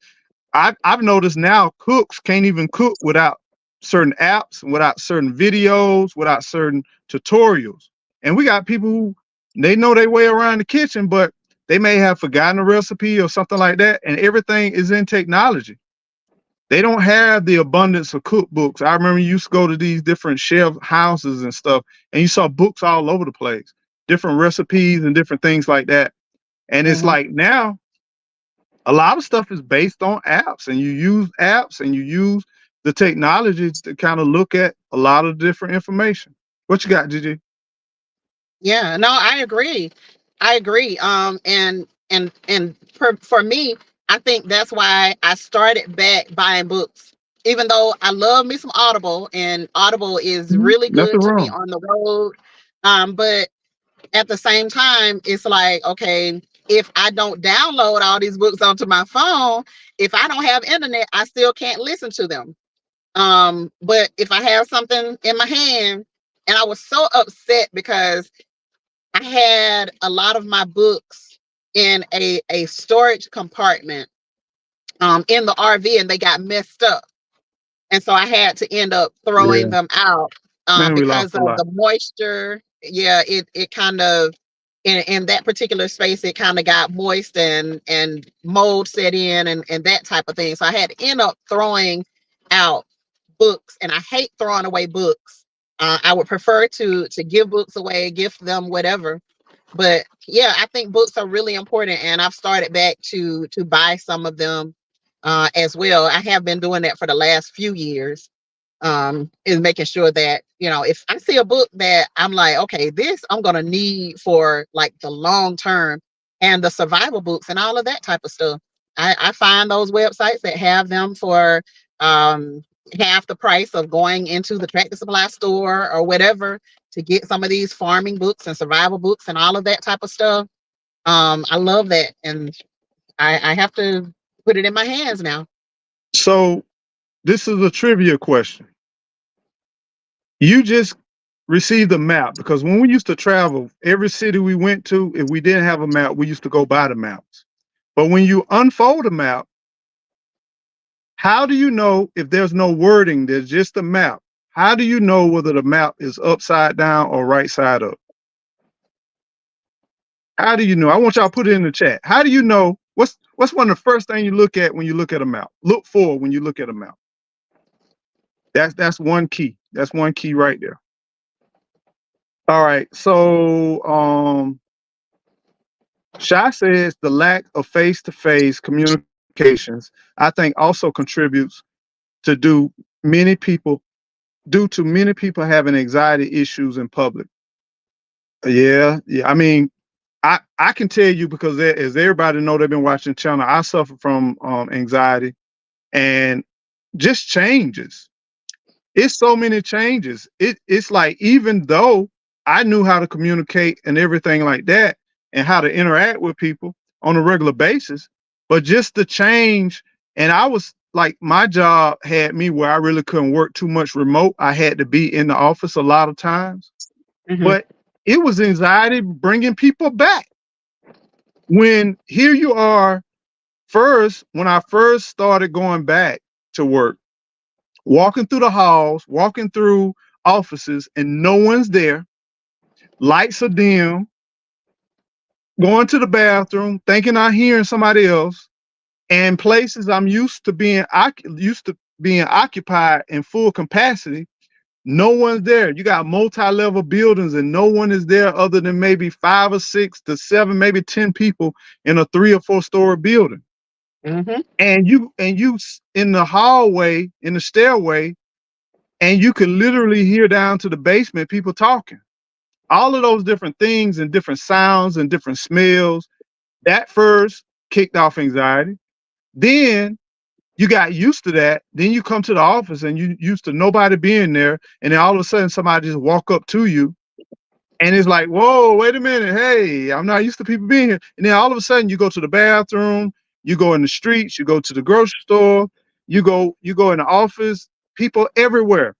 I've noticed now cooks can't even cook without certain apps, without certain videos, without certain tutorials. And we got people who they know their way around the kitchen, but they may have forgotten a recipe or something like that, and everything is in technology. They don't have the abundance of cookbooks. I remember you used to go to these different chef houses and stuff, and you saw books all over the place, different recipes and different things like that. And it's mhm. like now a lot of stuff is based on apps, and you use apps and you use the technology to kind of look at a lot of different information. What you got, Gigi? Yeah. No, I agree. I agree. And for me, I think that's why I started back buying books. Even though I love me some Audible, and Audible is really Nothing good to me wrong. on the road. But at the same time, it's like, okay, if I don't download all these books onto my phone, if I don't have internet, I still can't listen to them. But if I have something in my hand, and I was so upset because I had a lot of my books in a storage compartment in the RV, and they got messed up. And so I had to end up throwing Yeah, them out man, we lost because a of lot. the moisture. Yeah, it kind of in that particular space, it kind of got moist, and mold set in, and that type of thing. So I had to end up throwing out books, and I hate throwing away books. I would prefer to give books away, gift them, whatever. But yeah, I think books are really important, and I've started back to buy some of them as well. I have been doing that for the last few years. Is making sure that, if I see a book that I'm like, okay, this I'm gonna need for like the long term, and the survival books and all of that type of stuff. I find those websites that have them for um, half the price of going into the tractor supply store or whatever, to get some of these farming books and survival books and all of that type of stuff. I love that, and I have to put it in my hands now. So this is a trivia question. You just received a map, because when we used to travel, every city we went to, if we didn't have a map, we used to go buy the maps. But when you unfold a map, how do you know if there's no wording, there's just a map? How do you know whether the map is upside down or right side up? How do you know? I want y'all to put it in the chat. How do you know? What's one of the first thing you look at when you look at a map? Look for when you look at a map. That's one key. That's one key right there. All right. So Shy says the lack of face-to-face communications, I think, also contributes to many people due to many people having anxiety issues in public. Yeah, yeah. I mean, I can tell you because as everybody know, they've been watching the channel. I suffer from anxiety and just changes. It's so many changes. It's like even though I knew how to communicate and everything like that, and how to interact with people on a regular basis, but just the change. And I was like, my job had me where I really couldn't work too much remote. I had to be in the office a lot of times, Hmm. but it was anxiety bringing people back. When here you are, first, when I first started going back to work, walking through the halls, walking through offices, and no one's there. Lights are dim. Going to the bathroom, thinking I'm hearing somebody else, and places I'm used to being occupied in full capacity. No one's there. You got multi-level buildings, and no one is there other than maybe 5 or 6 to 7, maybe 10 people in a 3 or 4 story building. Hmm. And you in the hallway, in the stairway, and you can literally hear down to the basement people talking. All of those different things and different sounds and different smells, that first kicked off anxiety. Then you got used to that. Then you come to the office and you used to nobody being there, and then all of a sudden somebody just walk up to you, and it's like, whoa, wait a minute, hey, I'm not used to people being here. And then all of a sudden you go to the bathroom, you go in the streets, you go to the grocery store, you go in the office, people everywhere.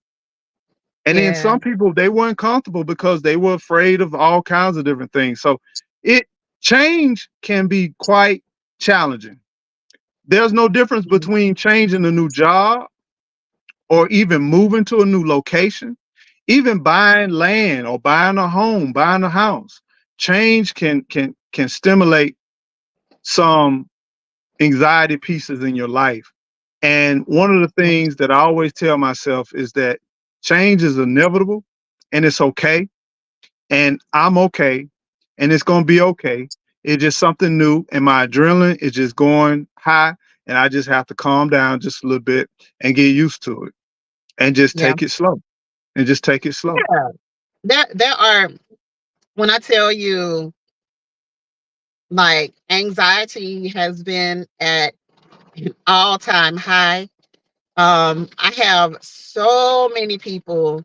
And then Yeah. some people, they weren't comfortable because they were afraid of all kinds of different things. So it change can be quite challenging. There's no difference Mhm. between changing a new job or even moving to a new location, even buying land or buying a home, buying a house. Change can stimulate some anxiety pieces in your life. And one of the things that I always tell myself is that change is inevitable and it's okay. And I'm okay. And it's going to be okay. It's just something new. And my adrenaline is just going high. And I just have to calm down just a little bit and get used to it and just Yeah. take it slow and just take it slow. Yeah. There are, when I tell you, like, anxiety has been at all time high. I have so many people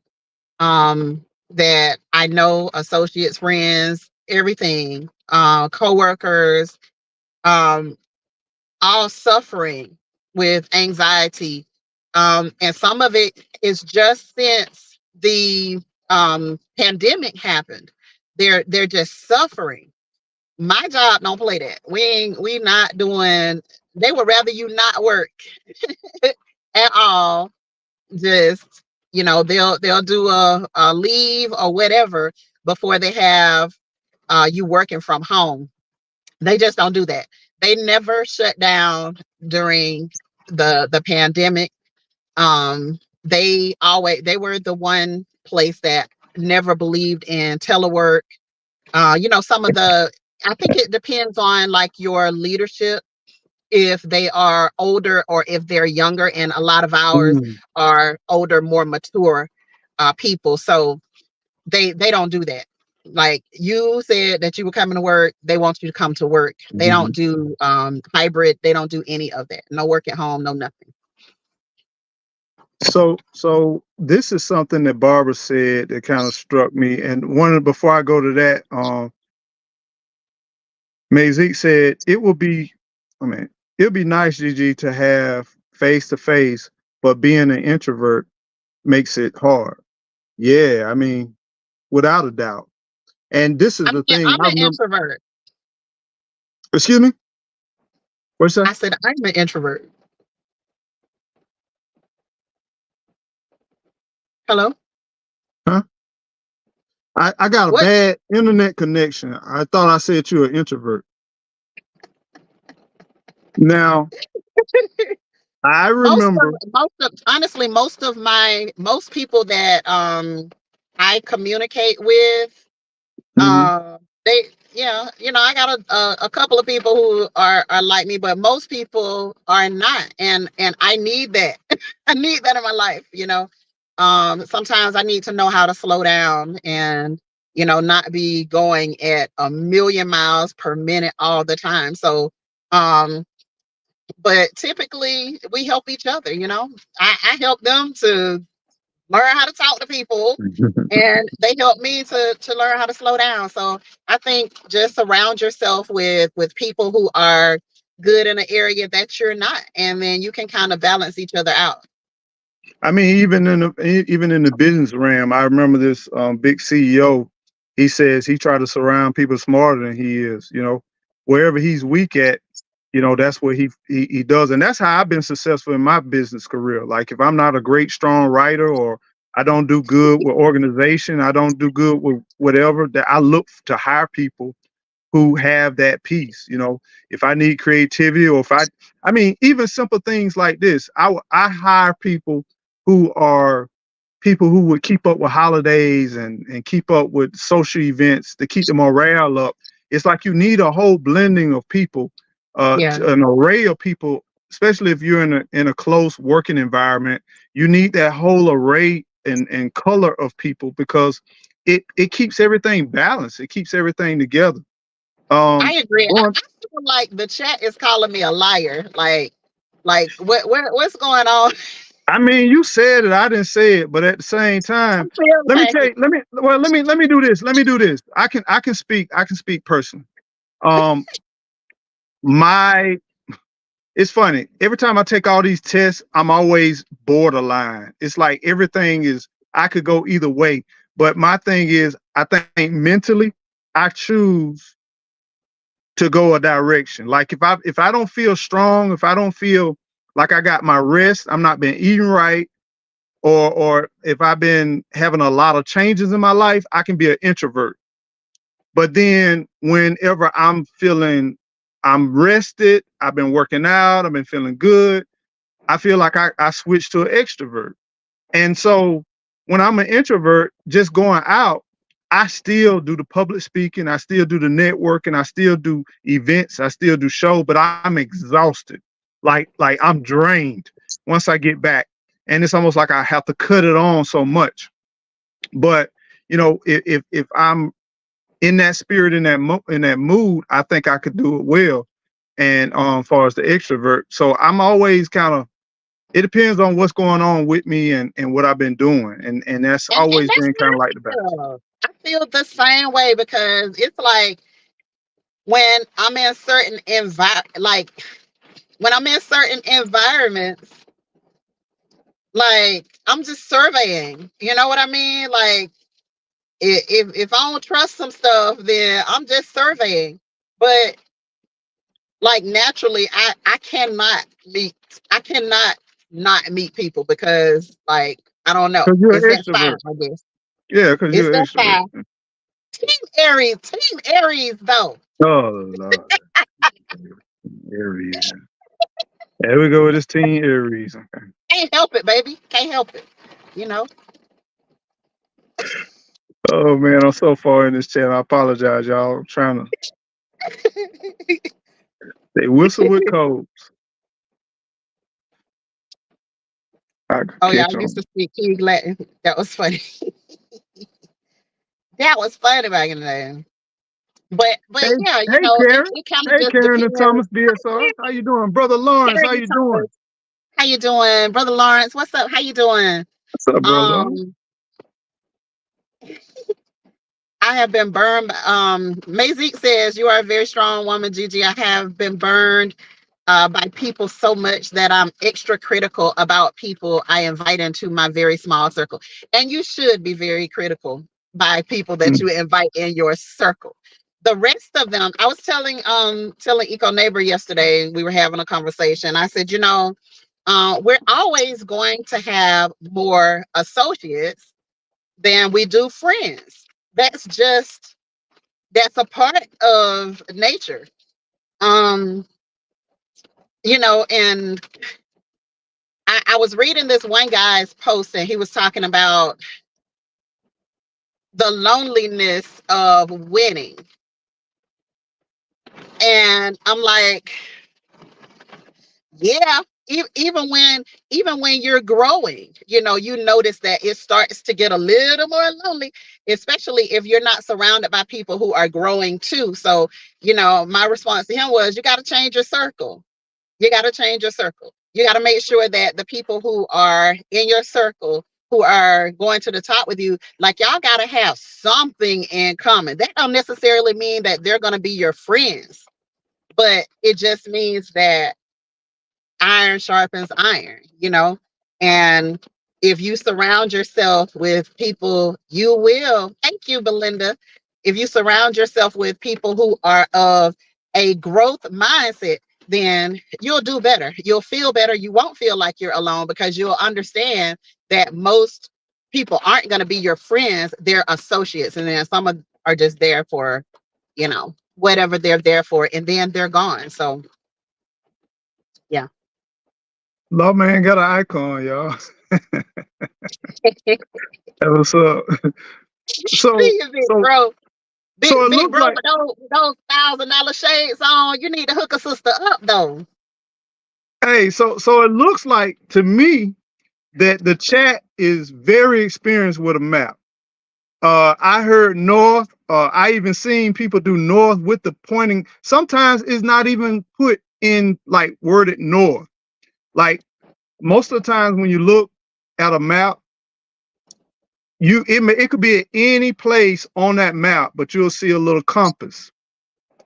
that I know, associates, friends, everything, coworkers, um, all suffering with anxiety. And some of it is just since the pandemic happened. They're just suffering. My job don't play that. We not doing. They would rather you not work at all. Just, they'll do a leave or whatever before they have you working from home. They just don't do that. They never shut down during the pandemic. They were the one place that never believed in telework. Some of the, I think it depends on like your leadership, if they are older or if they're younger, and a lot of ours Mm, are older, more mature people. So they don't do that. Like, you said that you were coming to work, they want you to come to work. They don't mhm. do hybrid, they don't do any of that. No work at home, no nothing. So this is something that Barbara said that kind of struck me. And before I go to that, Mazik said it will be, I mean, it'll be nice, Gigi, to have face to face, but being an introvert makes it hard. Yeah, I mean, without a doubt. And this is the thing I'm I an remember. introvert. Excuse me. What's that? I said I'm an introvert. Hello? Huh? I got a What? bad internet connection. I thought I said you're an introvert. Now I most of remember. most of honestly, most people that I communicate with, Mhm. they yeah, I got a couple of people who are like me, but most people are not, and I need that. I need that in my life. Sometimes I need to know how to slow down and not be going at a million miles per minute all the time. So, um, but typically we help each other. I help them to learn how to talk to people, and they help me to learn how to slow down. So I think just surround yourself with people who are good in an area that you're not, and then you can kind of balance each other out. I mean, even in the business realm, I remember this big CEO. He says he tried to surround people smarter than he is. Wherever he's weak at, that's what he does, and that's how I've been successful in my business career. Like if I'm not a great strong writer, or I don't do good with organization, I don't do good with whatever, that I look to hire people who have that piece. If I need creativity, or I mean, even simple things like this, I hire people who would keep up with holidays and keep up with social events to keep the morale up. It's like you need a whole blending of people, Yeah, an array of people, especially if you're in a close working environment. You need that whole array and color of people, because it keeps everything balanced. It keeps everything together. I agree. I Going, feel like the chat is calling me a liar. Like what's going on? I mean, you said it, I didn't say it, but at the same I time, feel let me tell like you, let me do this. Let me do this. I can speak personally. Um, my it's funny. Every time I take all these tests, I'm always borderline. It's like everything is, I could go either way. But my thing is, I think mentally, I choose to go a direction. Like if I don't feel strong, if I don't feel like I got my rest, I'm not been eating right, or if I've been having a lot of changes in my life, I can be an introvert. But then whenever I'm rested, I've been working out, I've been feeling good, I feel like I switched to an extrovert. And so when I'm an introvert, just going out, I still do the public speaking, I still do the networking, I still do events, I still do show, but I'm exhausted. Like I'm drained once I get back. And it's almost like I have to cut it on so much. But if I'm in that spirit, in that mood, I think I could do it well. And as far as the extrovert, so I'm always kind of, it depends on what's going on with me and what I've been doing, and that's and always that's been kind of like the balance. real. I feel the same way because it's like when I'm in certain when I'm in certain environments, like I'm just surveying. You know what I mean? Like if I don't trust some stuff, then I'm just surveying. But like naturally, I cannot not meet people because like I don't know. Because you're It's an that fire, extrovert. I guess. Yeah, because It's you're an that extrovert. fire. Team Aries though. Oh Lord, Aries. There we go with this team Aries. Okay. Can't help it, baby. Can't help it. You know. Oh man, I'm so far in this channel. I apologize, y'all. I'm trying to, they whistle with codes. I could Oh yeah, I catch used on. to speak King's Latin. That was funny. That was funny back in the day. But Hey, yeah, hey Karen. it kind of Hey just Karen depends. and Thomas BSR. How you doing? Brother Lawrence, how Harry you doing? Thomas, how you doing, brother Lawrence? What's up? How you doing? What's up, brother? Um, I have been burned. Mazik says you are a very strong woman, Gigi. I have been burned by people so much that I'm extra critical about people I invite into my very small circle. And you should be very critical by people that you invite in your circle. The rest of them, I was telling Eco Neighbor yesterday, we were having a conversation. I said, we're always going to have more associates than we do friends. That's just that's a part of nature. Um, and I was reading this one guy's post and he was talking about the loneliness of winning. And I'm like, yeah, even when you're growing, you notice that it starts to get a little more lonely, especially if you're not surrounded by people who are growing too. So, my response to him was, you got to change your circle. You got to change your circle. You got to make sure that the people who are in your circle, who are going to the top with you, like, y'all got to have something in common. That don't necessarily mean that they're going to be your friends, but it just means that iron sharpens iron. And if you surround yourself with people, you will. Thank you, Belinda. If you surround yourself with people who are of a growth mindset, then you'll do better. You'll feel better. You won't feel like you're alone because you'll understand that most people aren't going to be your friends. They're associates. And then are just there for, whatever they're there for. And then they're gone. So, yeah. Love man got an icon, y'all. That was so Big so bro. so it Big looks bro like, with those $1,000 shades on. You need to hook a sister up though. hey, so it looks like to me that the chat is very experienced with a map. I heard north. I even seen people do north with the pointing. Sometimes it's not even put in like worded north. Like most of the times when you look at a map, it could be at any place on that map, but you'll see a little compass.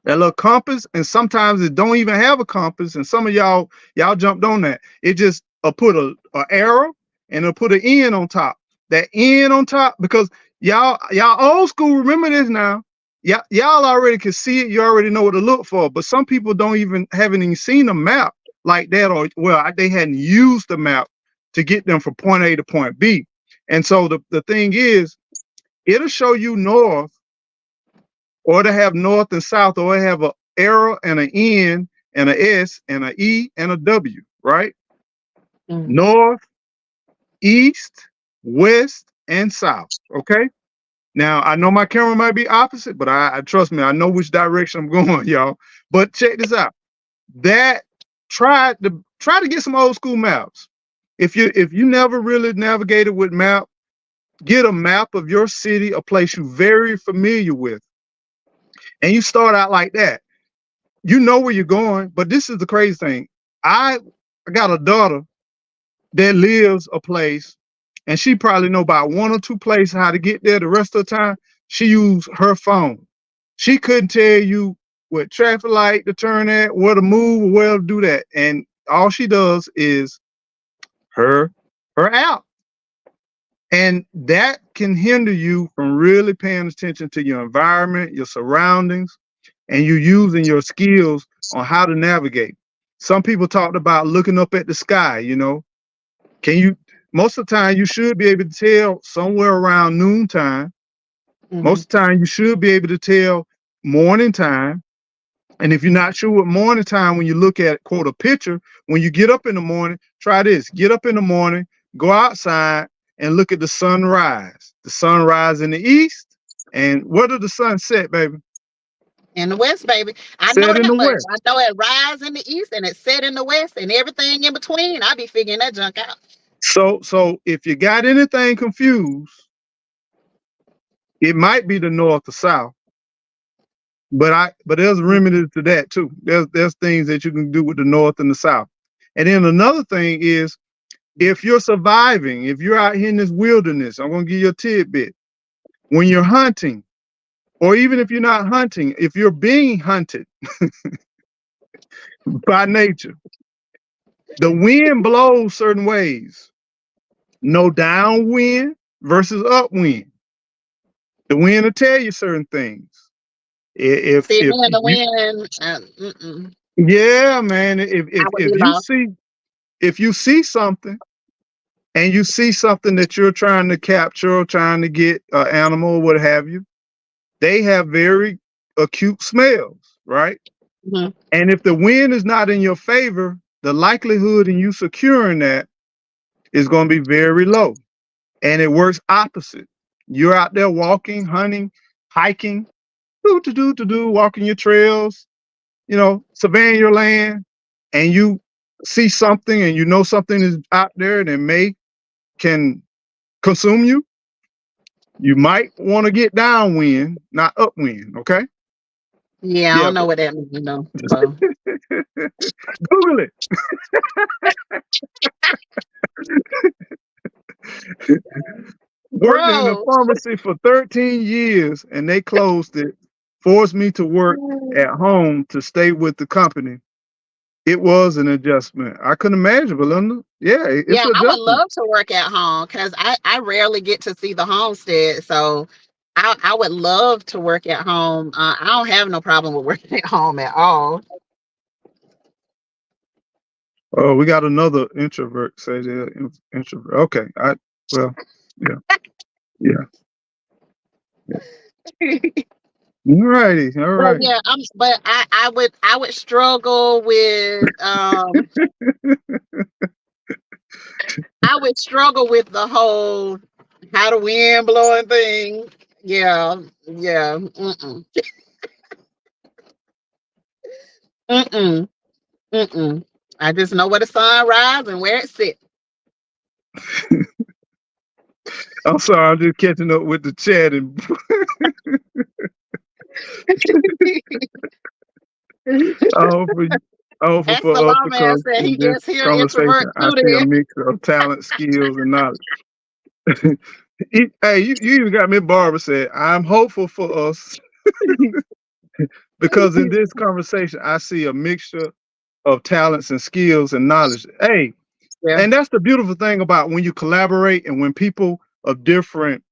That little compass, and sometimes it don't even have a compass. And some of y'all jumped on that. It just put a arrow and it'll put an N on top. That N on top, because y'all old school, remember this now. Y'all already can see it. You already know what to look for. But some people haven't even seen a map like that, or well, they hadn't used the map to get them from point A to point B. And so the thing is, it'll show you north, or to have north and south, or it have an arrow and an N and an S and an E and a W, right? Mm. North, east, west, and south. Okay. Now I know my camera might be opposite, but I trust me, I know which direction I'm going, y'all. But check this out. That try to get some old school maps. If you never really navigated with map, get a map of your city, a place you're very familiar with, and you start out like that. You know where you're going, but this is the crazy thing. I got a daughter that lives a place, and she probably know about one or two places how to get there. The rest of the time, she use her phone. She couldn't tell you what traffic light to turn at, where to move, or where to do that. And all she does is her app. And that can hinder you from really paying attention to your environment, your surroundings, and you using your skills on how to navigate. Some people talked about looking up at the sky. Can you, most of the time, you should be able to tell somewhere around noontime. Mhm. Most of the time, you should be able to tell morning time. And if you're not sure what morning time, when you look at, quote, a picture, when you get up in the morning, try this. Get up in the morning, go outside and look at the sunrise. The sunrise in the east. And where did the sun set, baby? In the west, baby. I know Set in that the much. west. I know it rise in the east and it set in the west and everything in between. I be figuring that junk out. So if you got anything confused, it might be the north or south. But there's remedies to that too. There's things that you can do with the north and the south. And then another thing is, if you're surviving, if you're out here in this wilderness, I'm gonna give you a tidbit. When you're hunting, or even if you're not hunting, if you're being hunted by nature, the wind blows certain ways. No downwind versus upwind. The wind will tell you certain things. See, If me and the you, wind, yeah, man, I would be lost. if you see something, and you see something that you're trying to capture or trying to get an animal or what have you, they have very acute smells, right? Mhm. And if the wind is not in your favor, the likelihood in you securing that is going to be very low. And it works opposite. You're out there walking, hunting, hiking, walking your trails. surveying your land, and you see something, and something is out there that can consume you, you might want to get downwind, not upwind. Okay. Yeah, I Yeah. don't know what that means, though. So. Google it. Working in a Bro. pharmacy for 13 years, and they closed it, forced me to work at home to stay with the company. It was an adjustment. I couldn't imagine, Belinda. Yeah, it's Yeah, an I would adjustment. love to work at home because I rarely get to see the homestead. So I would love to work at home. I don't have no problem with working at home at all. Oh, we got another introvert. Say they're introvert. Okay. Well, yeah, yeah. All righty. All But right. yeah, I would struggle with I would struggle with the whole how the wind blowing thing. Yeah, yeah. Mm-mm. Mm-mm. Mm-mm. I just know where the sun rises and where it sits. I'm sorry. I'm just catching up with the chat and for And for us Salama because said he in this just hear introvert conversation, I too see a then. mixture of talent, skills, and knowledge. Hey, you even got me. Barbara said, "I'm hopeful for us because in this conversation, I see a mixture of talents and skills and knowledge." Hey, Yeah. and that's the beautiful thing about when you collaborate and when people of different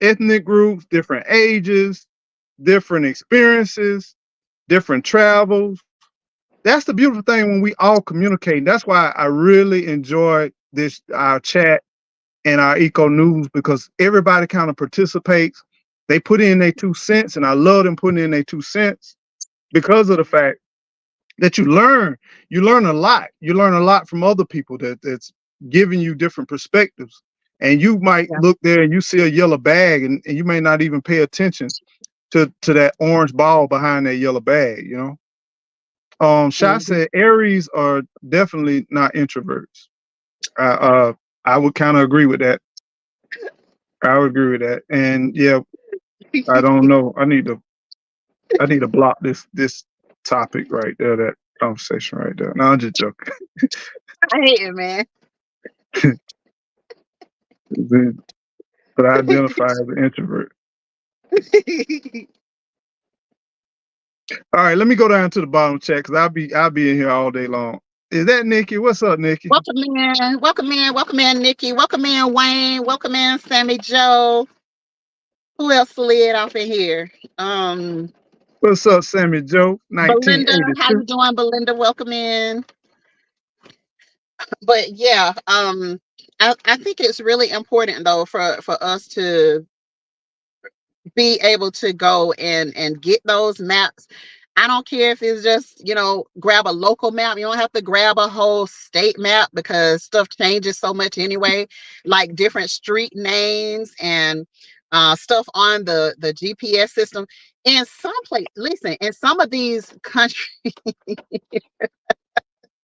ethnic groups, different ages, different experiences, different travels. That's the beautiful thing when we all communicate. That's why I really enjoy this our chat and our eco news, because everybody kind of participates. They put in their 2 cents, and I love them putting in their 2 cents because of the fact that you learn. You learn a lot. You learn a lot from other people that's giving you different perspectives. And you might Yeah. look there and you see a yellow bag, and you may not even pay attention to that orange ball behind that yellow bag. Shai Mhm. said Aries are definitely not introverts. I would kind of agree with that. I would agree with that. And yeah, I don't know. I need to block this topic right there, that conversation right there. No, I'm just joking. I hate it, man. But I identify as an introvert. All right, let me go down to the bottom chat because I'll be in here all day long. Is that Nikki? What's up, Nikki? Welcome in, welcome in, welcome in, Nikki. Welcome in, Wayne. Welcome in, Sammy Joe. Who else slid off in here? What's up, Sammy Joe? Belinda. How 1982. you doing, Belinda? Welcome in. But yeah, I think it's really important though for us to be able to go and get those maps. I don't care if it's just, grab a local map. You don't have to grab a whole state map because stuff changes so much anyway, like different street names and stuff on the GPS system. In some place, listen, in some of these countries,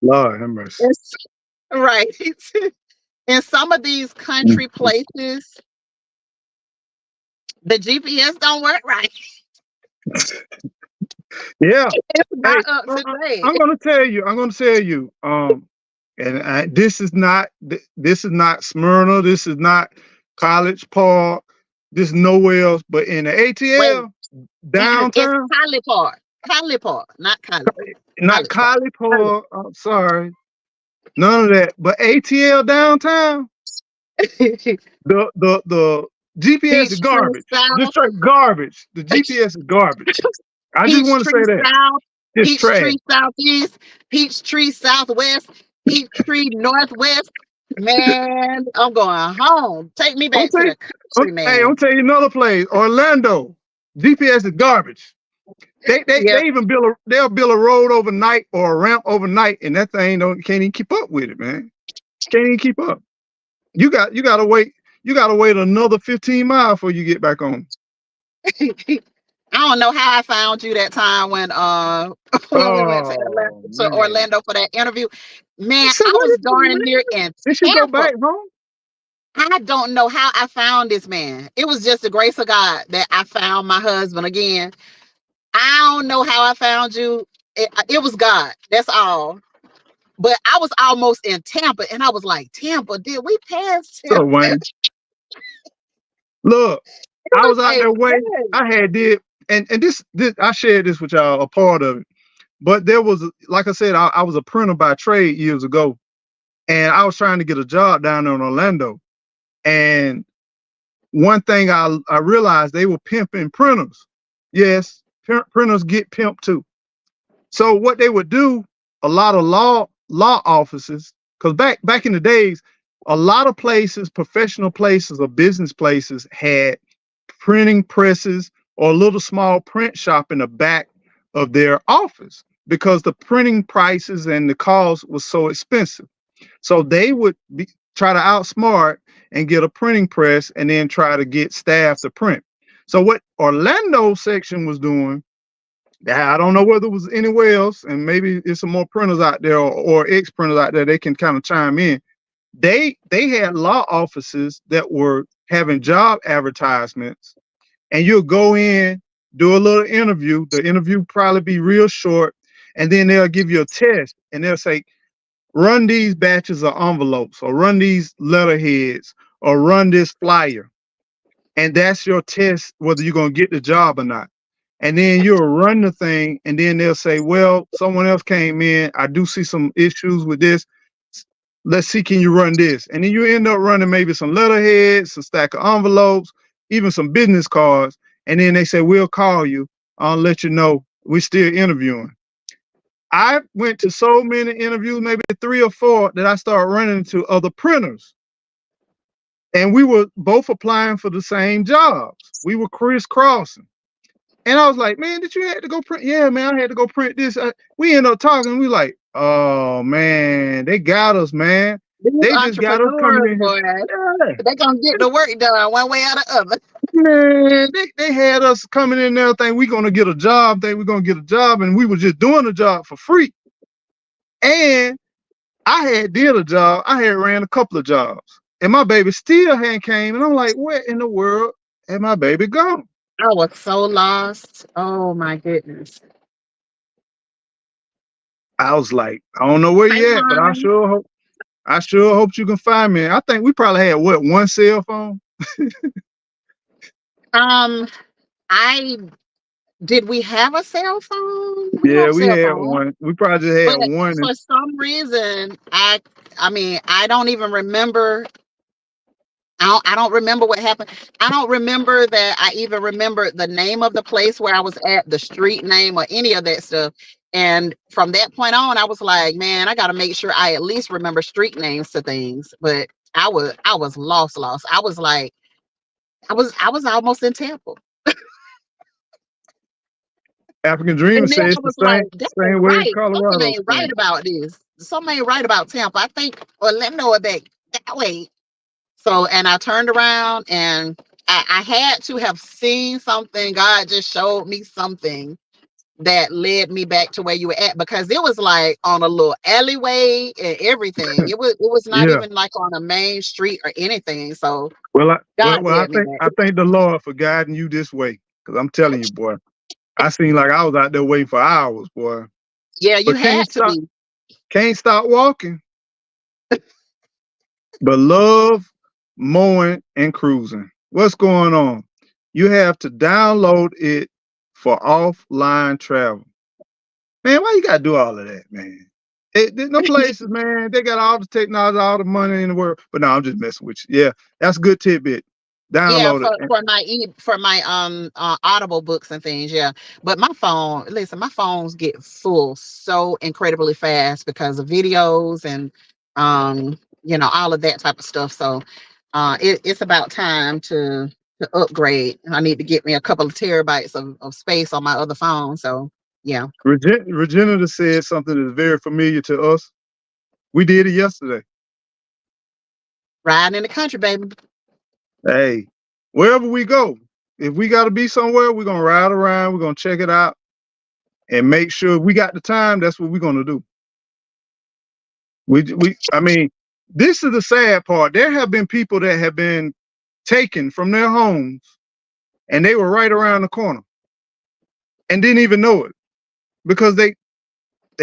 Lord have mercy. right? In some of these country places, the GPS don't work right. Yeah. It's Hey, not up to date. I'm gonna tell you. And this is not Smyrna. This is not College Park. This is nowhere else but in the Wait, ATL it's downtown. College Park. College Park, not College Park. Not College Park. College Park. I'm sorry. None of that. But ATL downtown. The GPS is Peachtree garbage. Just South, straight garbage. The GPS is garbage. I just want to Peachtree say that. South, It's trash. Peachtree Southeast, Peachtree Southwest, Peachtree Northwest. Man, I'm going home. Take me I'm back to telling the country, Hey, I'm man. telling you another place. Orlando. GPS is garbage. They they Yep. they even they'll build a road overnight or a ramp overnight, and that thing can't even keep up with it, man. Can't even keep up. You gotta wait another 15 miles before you get back on. I don't know how I found you that time when when we went Oh To man. Orlando for that interview. I Man, said, I what was is this darn near man? in Did she go Tampa. back home? I don't know how I found this man. It was just the grace of God that I found my husband again. I don't know how I found you. It was God. That's all. But I was almost in Tampa, and I was like, Tampa, did we pass So Tampa? Wayne, look, It I was was out a there way. yes. I had did, and this I shared this with y'all, a part of it. But there was, like I said, I was a printer by trade years ago, and I was trying to get a job down there in Orlando. And one thing I realized, they were pimping printers. Yes, printers get pimped too. So what they would do, a lot of law offices, because back in the days, a lot of places, professional places or business places, had printing presses or a little small print shop in the back of their office because the printing prices and the cost was so expensive. So they would try to outsmart and get a printing press and then try to get staff to print. So what Orlando section was doing, I don't know whether it was anywhere else, and maybe there's some more printers out there or ex printers out there, they can kind of chime in. They had law offices that were having job advertisements, and you'll go in, do a little interview. The interview probably be real short, and then they'll give you a test, and they'll say, run these batches of envelopes, or run these letterheads, or run this flyer. And that's your test whether you're gonna get the job or not. And then you'll run the thing, and then they'll say, well, someone else came in. I do see some issues with this. Let's see, can you run this? And then you end up running maybe some letterheads, a stack of envelopes, even some business cards. And then they say, we'll call you. I'll let you know. We're still interviewing. I went to so many interviews, maybe 3 or 4, that I started running into other printers. And we were both applying for the same jobs. We were crisscrossing. And I was like, man, did you have to go print? Yeah, man, I had to go print this. We ended up talking. We like, oh man, they got us, man. These They just got us coming entrepreneurs, in here. boy, Yeah, they gonna get the work done one way or the other. man, they had us coming in there thinking we're gonna get a job, and we were just doing the job for free. And I had did a job, I had ran a couple of jobs, and my baby still hadn't came. And I'm like, where in the world had my baby gone? I was so lost. Oh my goodness. I was like, I don't know where Hey, you at, but hon. I sure hope you can find me. I think we probably had what, one cell phone? Um, I did we have a cell phone? We had Yeah, a we cell had phone, one. We probably just but had one. for some reason, I mean, I don't even remember. I don't remember what happened. I don't remember that I even remember the name of the place where I was at, the street name, or any of that stuff. And from that point on, I was like, man, I got to make sure I at least remember street names to things. But I was lost. I was like, I was almost in Tampa. African Dreamer And then says I the was like, that same ain't way right. Something Colorado ain't right saying. about this. Something ain't right about Tampa. I think Orlando or that way. So, and I turned around and I had to have seen something. God just showed me something that led me back to where you were at, because it was like on a little alleyway and everything. It was not Yeah. even like on a main street or anything. So Well, God I led me think back. the Lord for guiding you this way. Cause I'm telling you, boy, I seen like I was out there waiting for hours, boy. Yeah, you But had to be. can't stop walking. But love mowing and cruising. What's going on? You have to download it for offline travel. Man, why you gotta do all of that, man? There's no places, man. They got all the technology, all the money in the world. But no, I'm just messing with you. Yeah, that's a good tidbit. Yeah, Download for it. my Audible books and things, yeah. But my phone, listen, my phones get full so incredibly fast because of videos and all of that type of stuff. So it's about time to upgrade. I need to get me a couple of terabytes of space on my other phone. So yeah. Regina said something that's very familiar to us. We did it yesterday. Riding in the country, baby. Hey, wherever we go, If we got to be somewhere, we're gonna ride around. We're gonna check it out and make sure we got the time. That's what we're gonna do. I mean, this is the sad part. There have been people that have been taken from their homes, and they were right around the corner, and didn't even know it because they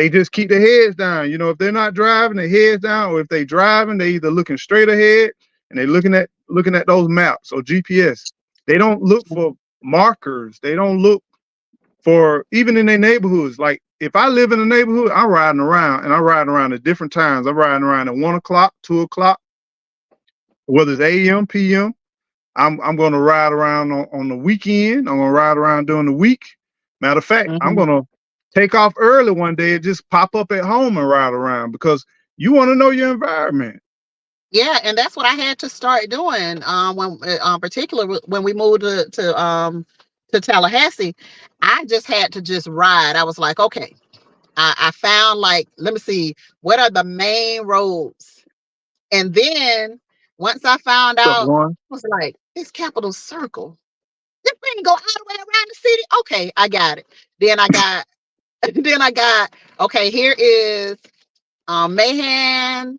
just keep their heads down. You know, if they're not driving, their heads down, or if they driving, they either looking straight ahead and they looking at those maps or GPS. They don't look for markers. They don't look for even in their neighborhoods. Like if I live in a neighborhood, I'm riding around and I'm riding around at different times. I'm riding around at 1 o'clock, 2 o'clock, whether it's AM, PM. I'm going to ride around on the weekend. I'm going to ride around during the week. Matter of fact, I'm going to take off early one day and just pop up at home and ride around because you want to know your environment. Yeah, and that's what I had to start doing. When, particular when we moved to Tallahassee, I just had to just ride. I was like, okay, I found like, let me see, what are the main roads? And then once I found Stuff out, one. I was like, it's Capitol Circle. This thing go all the way around the city. Okay, I got it. Then I got, okay, here is Mahan.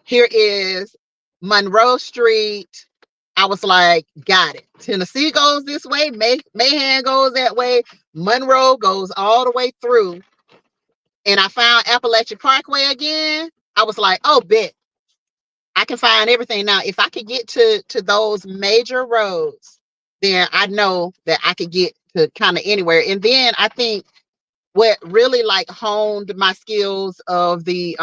Here is Monroe Street. I was like, got it. Tennessee goes this way. Mahan goes that way. Monroe goes all the way through. And I found Appalachian Parkway again. I was like, oh, bet. I can find everything now. If I could get to those major roads, then I know that I could get to kind of anywhere. And then I think what really like honed my skills of the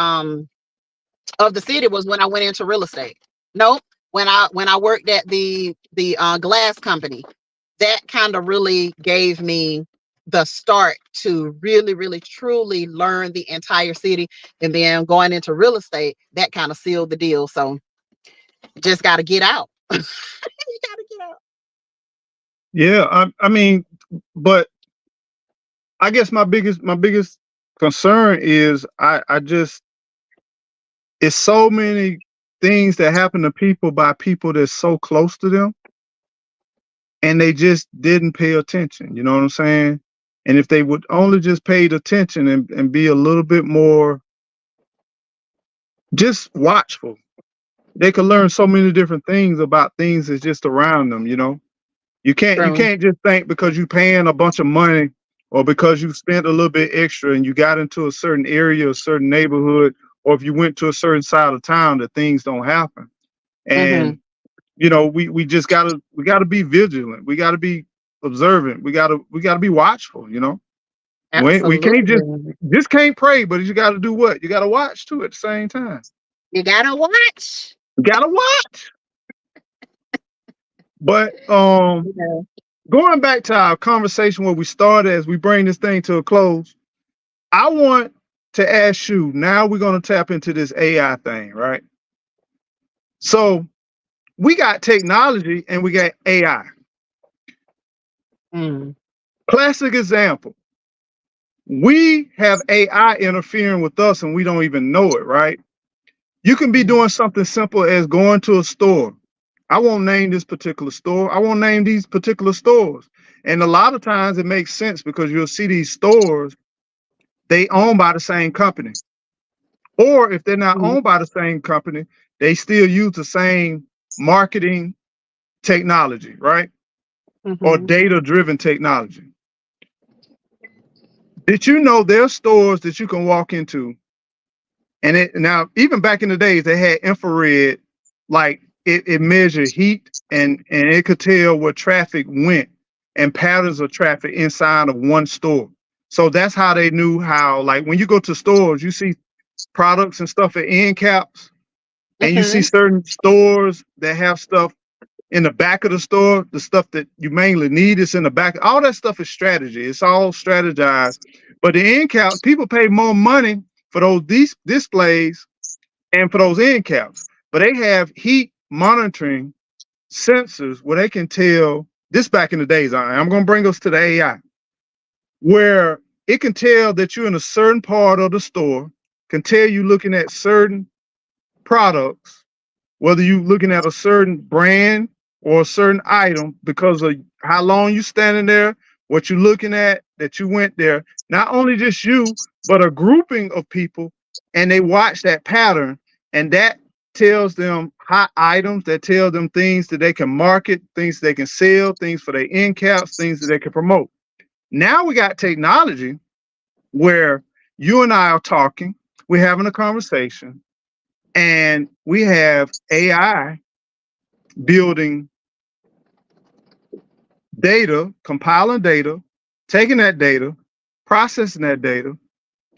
city was when I went into real estate. Nope. When I worked at the glass company, that kind of really gave me the start to really, really, truly learn the entire city. And then going into real estate, that kind of sealed the deal. So just got to get out. You got to get out. Yeah, I mean, but I guess my biggest concern is I just it's so many things that happen to people by people that's so close to them, and they just didn't pay attention. You know what I'm saying? And if they would only just paid attention and be a little bit more just watchful, they could learn so many different things about things that's just around them. You know, you can't just think because you paying a bunch of money or because you spent a little bit extra and you got into a certain area, a certain neighborhood, or if you went to a certain side of town that things don't happen. And you know, we gotta be vigilant. We gotta be observant. We gotta be watchful. You know, we can't just can't pray, but you got to do what? You got to watch too at the same time. You gotta watch. You got to watch. But Yeah. going back to our conversation where we started as we bring this thing to a close, I want to ask you. Now we're going to tap into this AI thing, right? So we got technology and we got AI. Classic example. We have AI interfering with us and we don't even know it, right? You can be doing something simple as going to a store. I won't name this particular store. I won't name these particular stores. And a lot of times it makes sense because you'll see these stores, they owned by the same company. Or if they're not owned by the same company, they still use the same marketing technology, right? Or data-driven technology. Did you know there are stores that you can walk into, and now even back in the days they had infrared, like it measured heat and it could tell where traffic went and patterns of traffic inside of one store. So that's how they knew how, like when you go to stores, you see products and stuff at end caps, and you see certain stores that have stuff in the back of the store, the stuff that you mainly need is in the back. All that stuff is strategy. It's all strategized. But the end caps, people pay more money for those displays and for those end caps. But they have heat monitoring sensors where they can tell, this back in the days, I'm going to bring us to the AI, where it can tell that you're in a certain part of the store, can tell you looking at certain products, whether you're looking at a certain brand or a certain item because of how long you standing there, what you're looking at, that you went there. Not only just you, but a grouping of people, and they watch that pattern, and that tells them hot items, that tells them things that they can market, things they can sell, things for their end caps, things that they can promote. Now we got technology where you and I are talking, we're having a conversation, and we have AI building data, compiling data, taking that data, processing that data,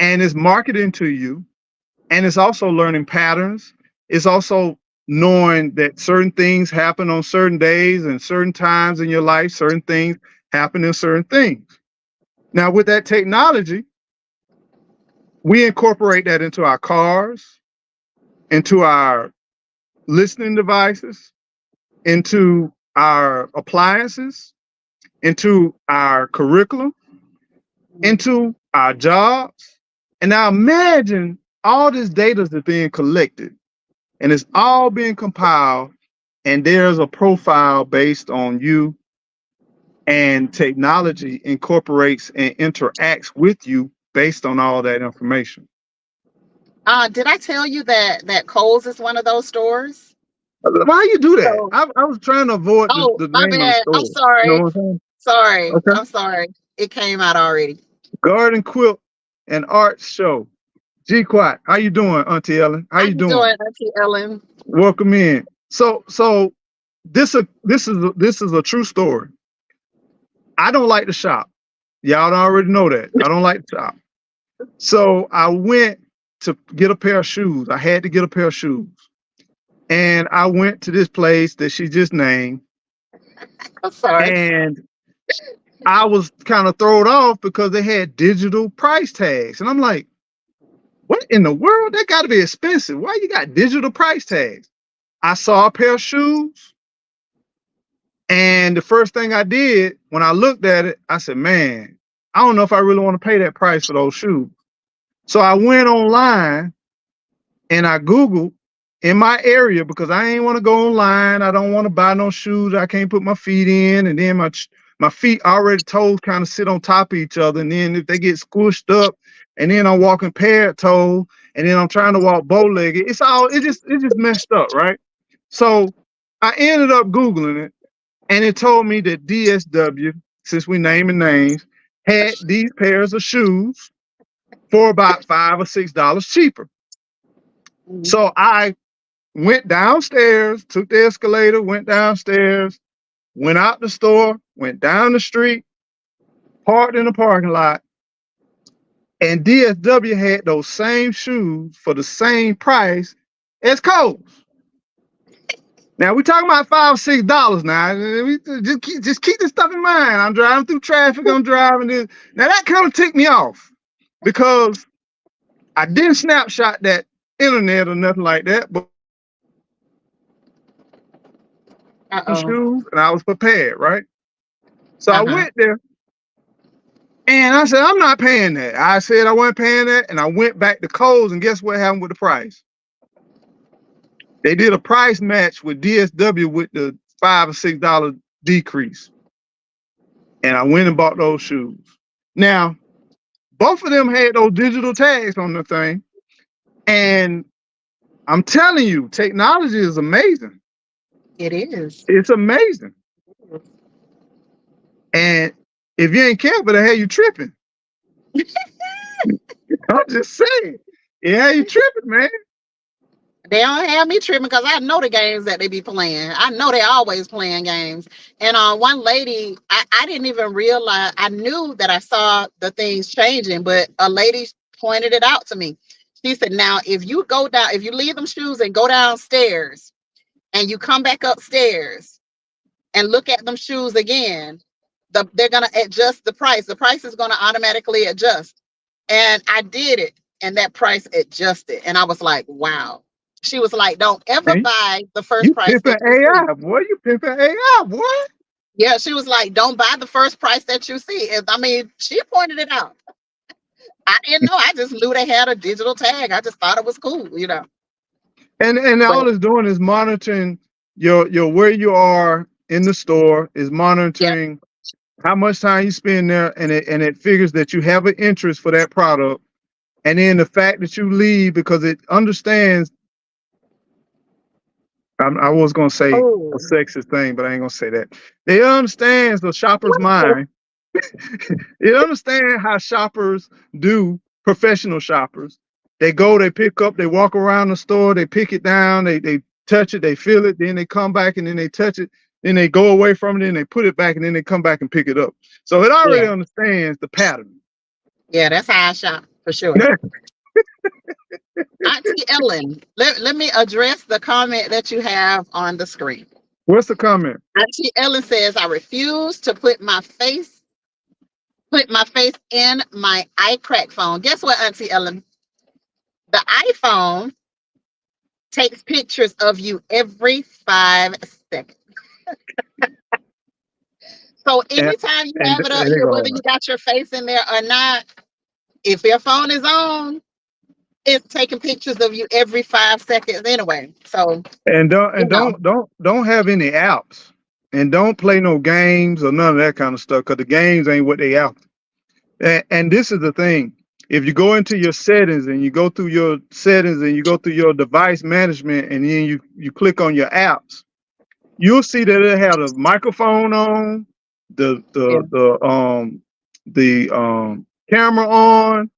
and it's marketing to you. And it's also learning patterns. It's also knowing that certain things happen on certain days and certain times in your life, certain things happen in certain things. Now, with that technology, we incorporate that into our cars, into our listening devices, into our appliances, into our curriculum, into our jobs. And now imagine all this data is being collected and it's all being compiled, and there's a profile based on you, and technology incorporates and interacts with you based on all that information. Did I tell you that Kohl's is one of those stores? Why you do that? So, I was trying to avoid oh, the my name of the bad. I'm store. You know sorry. what I'm saying? Sorry. Okay. I'm sorry. It came out already. Garden Quilt and Art Show. G Quat, how you doing, Auntie Ellen? How you doing? Auntie Ellen? Welcome in. So this is a true story. I don't like to shop. Y'all already know that. I don't like to shop. So I went to get a pair of shoes. I had to get a pair of shoes. And I went to this place that she just named. I'm sorry. And I was kind of thrown off because they had digital price tags. And I'm like, what in the world? That got to be expensive. Why you got digital price tags? I saw a pair of shoes. And the first thing I did when I looked at it, I said, man, I don't know if I really want to pay that price for those shoes. So I went online and I Googled in my area, because I ain't want to go online. I don't want to buy no shoes I can't put my feet in. And then my feet already toes kind of sit on top of each other. And then if they get squished up, and then I'm walking paired toe, and then I'm trying to walk bow-legged, it just messed up, right? So I ended up Googling it, and it told me that DSW, since we naming names, had these pairs of shoes for about $5 or $6 cheaper. So I went downstairs, took the escalator, went downstairs, went out the store, went down the street, parked in the parking lot, and DSW had those same shoes for the same price as Kohl's. Now we're talking about $5 or $6 now. Just keep this stuff in mind. I'm driving through traffic. I'm driving this. Now that kind of ticked me off because I didn't snapshot that internet or nothing like that, but shoes, and I was prepared, right? So I went there and I said, I'm not paying that. I said I wasn't paying that, and I went back to Kohl's, and guess what happened with the price? They did a price match with DSW with the $5 or $6 decrease. And I went and bought those shoes. Now, both of them had those digital tags on the thing. And I'm telling you, technology is amazing. It is. It's amazing. And if you ain't careful, they have you tripping. I'm just saying. It had you tripping, man. They don't have me tripping because I know the games that they be playing. I know they always playing games. And one lady, I didn't even realize, I knew that I saw the things changing, but a lady pointed it out to me. She said, now, if you leave them shoes and go downstairs and you come back upstairs and look at them shoes again, they're going to adjust the price. The price is going to automatically adjust. And I did it, and that price adjusted. And I was like, wow. She was like, don't ever buy the first price. You pimping AI, boy. You pimping AI, boy. Yeah, she was like, don't buy the first price that you see. And, I mean, she pointed it out. I didn't know. I just knew they had a digital tag. I just thought it was cool, you know. And all it's doing is monitoring your where you are in the store. It's Yeah. monitoring how much time you spend there, and it figures that you have an interest for that product. And then the fact that you leave because it understands. I was gonna say a Oh. sexist thing, but I ain't gonna say that. It understands the shopper's mind. It understands how shoppers do, professional shoppers. They go, they pick up, they walk around the store, they pick it down, they touch it, they feel it, then they come back and then they touch it, then they go away from it, and they put it back, and then they come back and pick it up. So it already Yeah. understands the pattern. Yeah, that's how I shop for sure. Auntie Ellen, let me address the comment that you have on the screen. What's the comment? Auntie Ellen says, I refuse to put my face in my iCrack phone. Guess what, Auntie Ellen? The iPhone takes pictures of you every 5 seconds. So And, anytime you and have it up there they here, go. whether you got your face in there or not, if your phone is on, it's taking pictures of you every 5 seconds anyway. So And you know, don't have any apps, and don't play no games or none of that kind of stuff, because the games ain't what they after. And this is the thing. If you go into your settings and you go through your settings and you go through your device management and then you click on your apps, you'll see that it had a microphone on, the yeah. the camera on,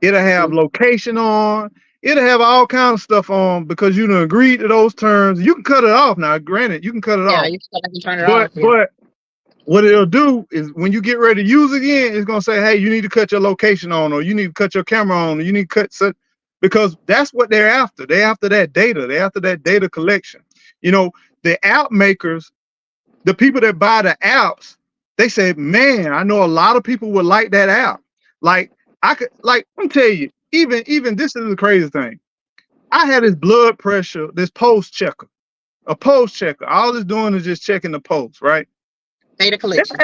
it'll have Mhm. location on, it'll have all kinds of stuff on because you done agreed to those terms. You can cut it off now. Granted, you can cut it Yeah, off. you can turn it But off. Yeah. what it'll do is when you get ready to use again, it's gonna say, hey, you need to cut your location on, or you need to cut your camera on, or you need to cut such, because that's what they're after. They're after that data. They're after that data collection. You know, the app makers, the people that buy the apps, they say, man, I know a lot of people would like that app. Like I'm tell you, even this is the crazy thing. I had this blood pressure, this pulse checker, a pulse checker. All it's doing is just checking the pulse, right? Data collection.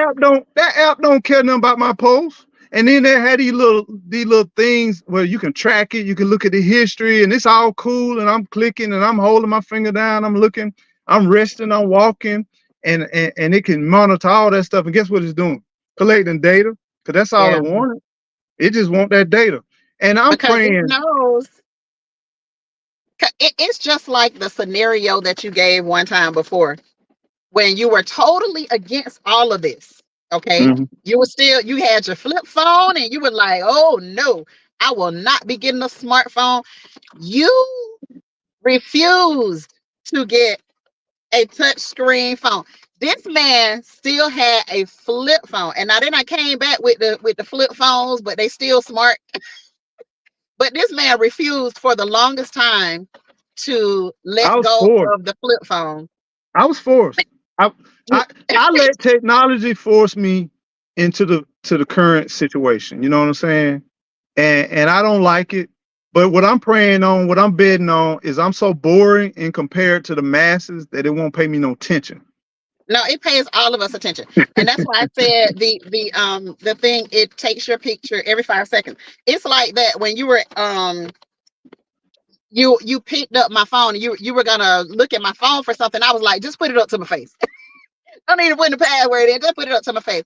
That app don't care nothing about my posts. And then they had these little things where you can track it, you can look at the history, and it's all cool. And I'm clicking and I'm holding my finger down, I'm looking, I'm resting, I'm walking, and it can monitor all that stuff. And guess what it's doing? Collecting data, because that's all Yeah. it wanted. It just want that data. And I'm Because it praying. knows. It's just like the scenario that you gave one time before when you were totally against all of this. Okay. Mhm. You had your flip phone and you were like, oh no, I will not be getting a smartphone. You refused to get a touch screen phone. This man still had a flip phone. And now then I came back with the flip phones, but they still smart. But this man refused for the longest time to I let was go forced. of the flip phone. I was forced. I, I let technology force me into the current situation. You know what I'm saying? And I don't like it. But what I'm praying on, what I'm betting on, is I'm so boring and compared to the masses that it won't pay me no attention. No, it pays all of us attention, and that's why I said the thing, it takes your picture every 5 seconds. It's like that when you were you picked up my phone and you were gonna look at my phone for something. I was like, just put it up to my face. I don't need to put the password in. Just put it up to my face.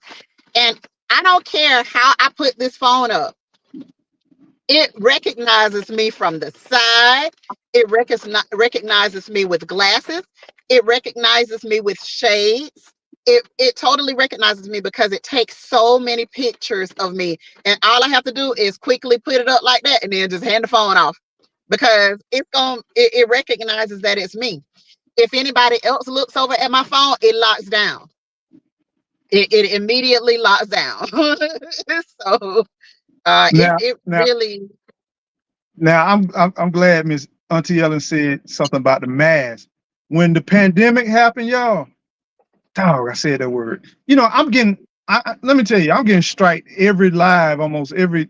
And I don't care how I put this phone up. It recognizes me from the side. It recognizes me with glasses. It recognizes me with shades. It totally recognizes me because it takes so many pictures of me. And all I have to do is quickly put it up like that and then just hand the phone off. Because it recognizes that it's me. If anybody else looks over at my phone, it locks down. It immediately locks down. So Now, it now, really. now, I'm glad Miss Auntie Ellen said something about the mask. When the pandemic happened, y'all, dog, I said that word. You know, let me tell you, I'm getting striked every live, almost every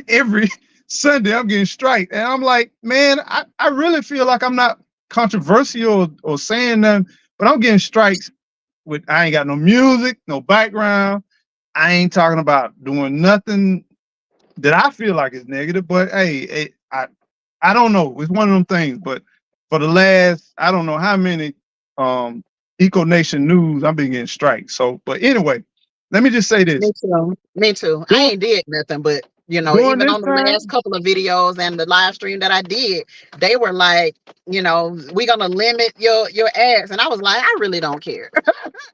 every Sunday. I'm getting striked, and I'm like, man, I really feel like I'm not controversial or saying nothing, but I'm getting strikes with, I ain't got no music, no background. I ain't talking about doing nothing that I feel like is negative. But hey, I don't know. It's one of them things. But for the last, I don't know how many Eco Nation News, I've been getting strikes. So, but anyway, let me just say Me this. too. Me too. I During, ain't did nothing, but during even this on the last time, couple of videos and the live stream that I did, they were like, we're gonna limit your ads. And I was like, I really don't care.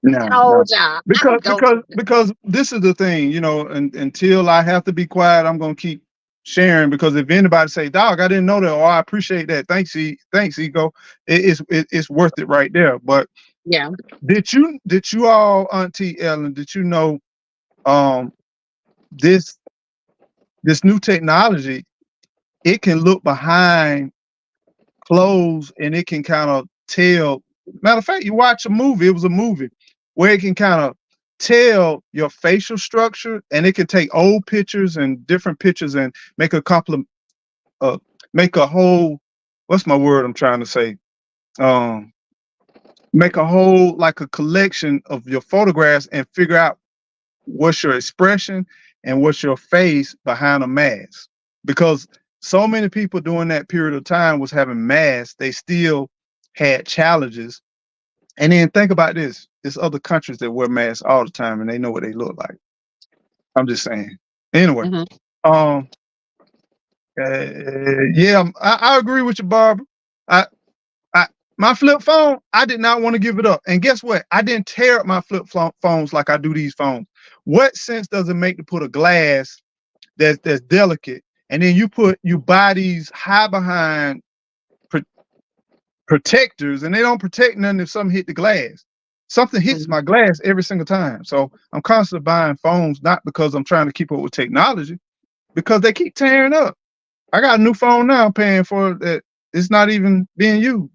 no, Oh, no. job. I Because don't because care. because this is the thing, and until I have to be quiet, I'm gonna keep sharing. Because if anybody say, "Dog, I didn't know that," or "I appreciate that," thanks, Ego. It's worth it right there. But Yeah. did you all, Auntie Ellen, did you know um this this new technology, it can look behind clothes and it can kind of tell. Matter of fact, you watch a movie, it was a movie where it can kind of tell your facial structure, and it can take old pictures and different pictures and make a compliment, uh make a whole, what's my word I'm trying to say? Um Make a whole, like a collection of your photographs and figure out what's your expression and what's your face behind a mask. Because so many people during that period of time was having masks, they still had challenges. And then think about this: there's other countries that wear masks all the time, and they know what they look like. I'm just saying. Anyway, Hmm. um, yeah, I agree with you, Barbara. I, I, my flip phone, I did not want to give it up. And guess what? I didn't tear up my phones like I do these phones. What sense does it make to put a glass that's delicate, and then you buy these high behind pr- protectors, and they don't protect nothing if something hit the glass. Something hits my glass every single time. So I'm constantly buying phones, not because I'm trying to keep up with technology, because they keep tearing up. I got a new phone now I'm paying for that it's not even being used.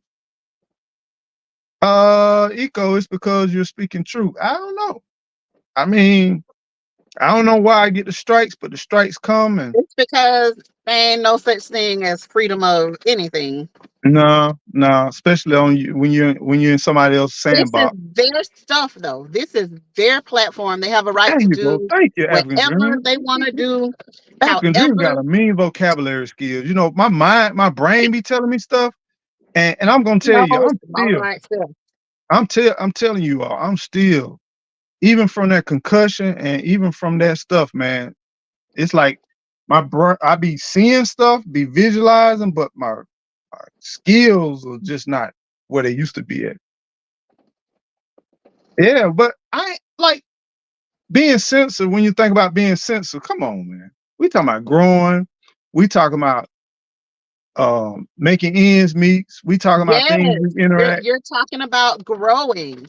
Eco, it's because you're speaking truth. I don't know. I mean, I don't know why I get the strikes, but the strikes come. And It's because there ain't no such thing as freedom of anything. no, no, especially on you when you're in somebody else's This is sandbox. their stuff, though. This is their platform. They have a right There to you go. do Thank you, African whatever Dream. they want to do. African Dream got However, a mean vocabulary skills. My brain be telling me stuff, and I'm gonna tell you, knows all the right stuff. I'm telling you all, I'm still, even from that concussion and even from that stuff, man. It's like I be seeing stuff, be visualizing, but my skills are just not where they used to be at. Yeah, but I like being censored. When you think about being censored, come on, man. We talking about growing. We talking about making ends meet. We talking about Yes, things we interact. you're talking about growing.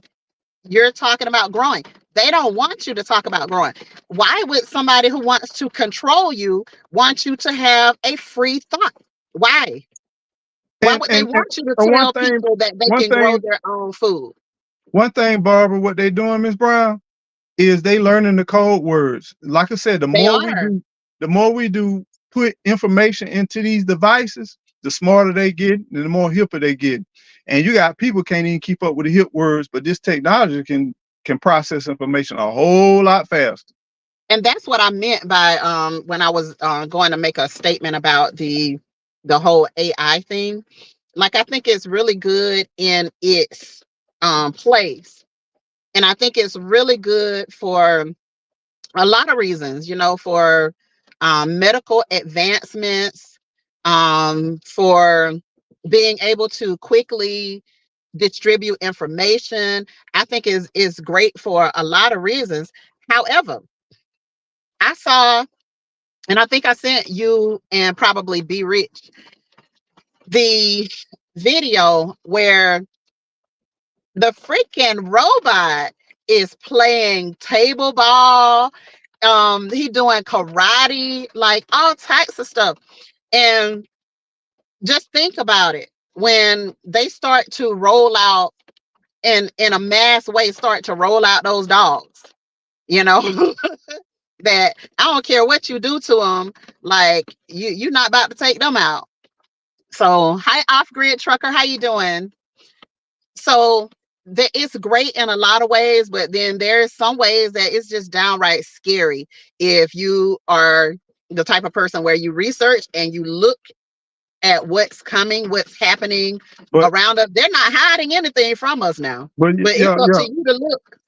You're talking about growing. They don't want you to talk about growing. Why would somebody who wants to control you want you to have a free thought? Why? Why And would they and, and want you to and tell people that they one can grow thing, their own food? Barbara, what they doing, Miss Brown, is they learning the code words. Like I said, They are. the more we do put information into these devices, the smarter they get and the more hipper they get. And you got people can't even keep up with the hip words, but this technology can process information a whole lot faster. And that's what I meant by when I was going to make a statement about the whole AI thing. Like, I think it's really good in its place, and I think it's really good for a lot of reasons. For medical advancements, for being able to quickly distribute information. I think is great for a lot of reasons. However, I saw, and I think I sent you and probably Be Rich the video where the freaking robot is playing table ball. He doing karate, like all types of stuff. And just think about it. When they start to roll out in a mass way, start to roll out those dogs, you know, that I don't care what you do to them, like you're not about to take them out. So, hi, off grid trucker, how you doing? So, it's great in a lot of ways, but then there's some ways that it's just downright scary if you are the type of person where you research and you look at what's coming, what's happening But around us. They're not hiding anything from us now. But it's yeah, up to you to look.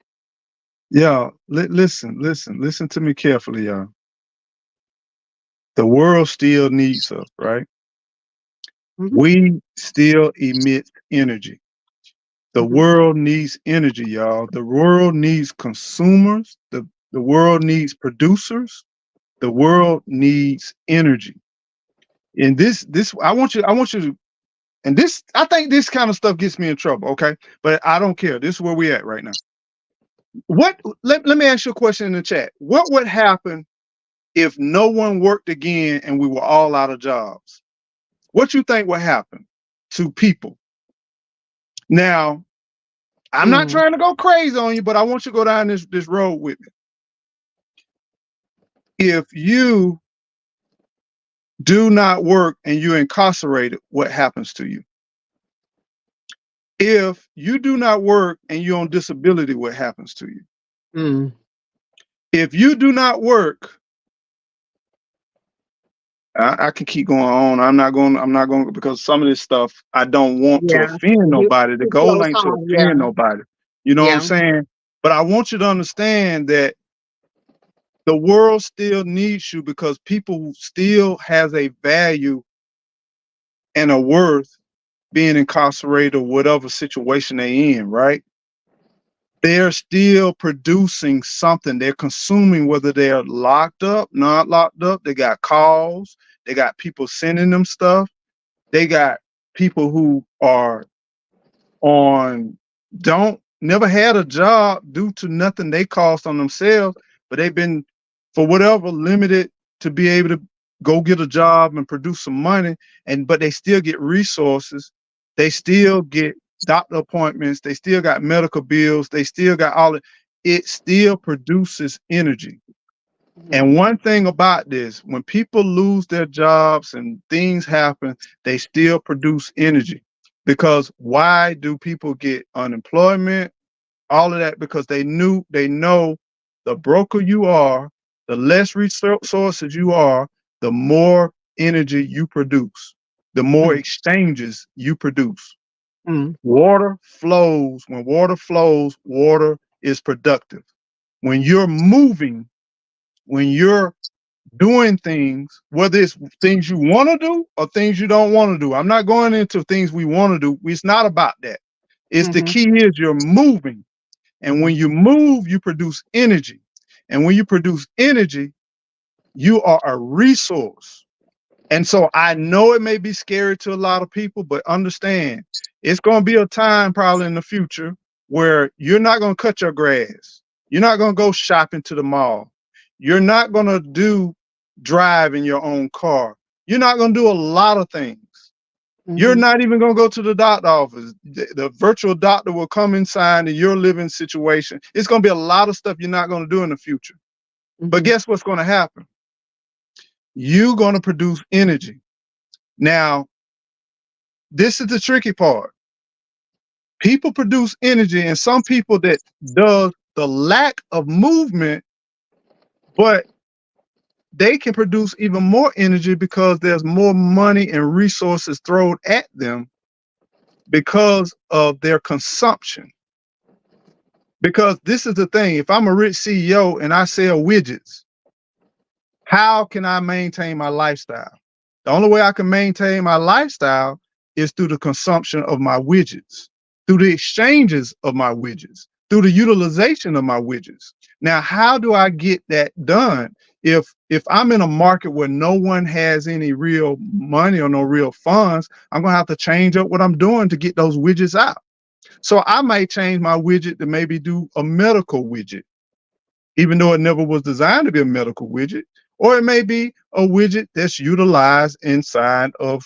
yeah. Listen to me carefully, y'all. The world still needs us, right? Mhm, We still emit energy. The mhm, world needs energy, y'all. The world needs consumers. The world needs producers. The world needs energy. And this I want you to, and this I think this kind of stuff gets me in trouble, okay? But I don't care. This is where we at right now. Let me ask you a question in the chat. What would happen if no one worked again and we were all out of jobs? What you think would happen to people? Now, I'm not mm, trying to go crazy on you, but I want you to go down this road with me. If you do not work and you're incarcerated, what happens to you? If you do not work and you're on disability, what happens to you? mm. If you do not work, I can keep going on. I'm not going because some of this stuff I don't want to Yeah. offend You nobody. The too goal close ain't to home. Yeah. offend nobody. You know what I'm Yeah. saying? But I want you to understand that the world still needs you because people still has a value and a worth being incarcerated or whatever situation they in, right? They're still producing something. They're consuming, whether they're locked up, not locked up. They got calls. They got people sending them stuff. They got people who are on don't never had a job due to nothing they caused on themselves, but they've been for whatever limited to be able to go get a job and produce some money, and but they still get resources, they still get doctor appointments, they still got medical bills, they still got all it still produces energy. Mhm, And one thing about this, when people lose their jobs and things happen, they still produce energy. Because why do people get unemployment? All of that because they know the broker you are, the less resources you are, the more energy you produce, the more mm, exchanges you produce. mm, Water flows. When water flows, water is productive. When you're moving, when you're doing things, whether it's things you want to do or things you don't want to do. I'm not going into things we want to do. It's not about that. It's the mhm, key is you're moving. And when you move, you produce energy. And when you produce energy, you are a resource. And so I know it may be scary to a lot of people, but understand it's going to be a time probably in the future where you're not going to cut your grass. You're not going to go shopping to the mall. You're not going to do drive in your own car. You're not going to do a lot of things. You're mhm, not even going to go to the doctor office. The virtual doctor will come inside in your living situation. It's going to be a lot of stuff you're not going to do in the future. But mhm. guess what's going to happen? You're going to produce energy. Now, this is the tricky part. People produce energy, and some people that does the lack of movement, but they can produce even more energy because there's more money and resources thrown at them because of their consumption. Because this is the thing, if I'm a rich CEO and I sell widgets, how can I maintain my lifestyle? The only way I can maintain my lifestyle is through the consumption of my widgets, through the exchanges of my widgets, through the utilization of my widgets. Now, how do I get that done? If I'm in a market where no one has any real money or no real funds, I'm gonna have to change up what I'm doing to get those widgets out. So I might change my widget to maybe do a medical widget, even though it never was designed to be a medical widget, or it may be a widget that's utilized inside of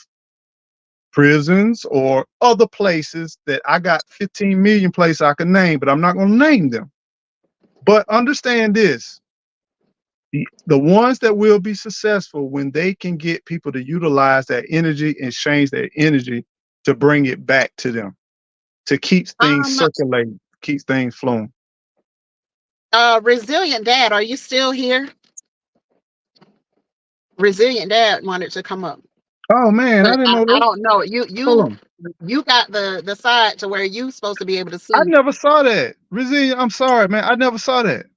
prisons or other places that I got 15 million places I can name, but I'm not going to name them. But understand this, the ones that will be successful when they can get people to utilize that energy and change their energy to bring it back to them, to keep things Um, circulating, keep things flowing. Resilient Dad, are you still here? Resilient Dad wanted to come up. Oh man, I But didn't know I this. don't know. Hold on. You got the side to where you supposed to be able to I see. never saw that. Rizzy, I'm sorry, man. I never saw that.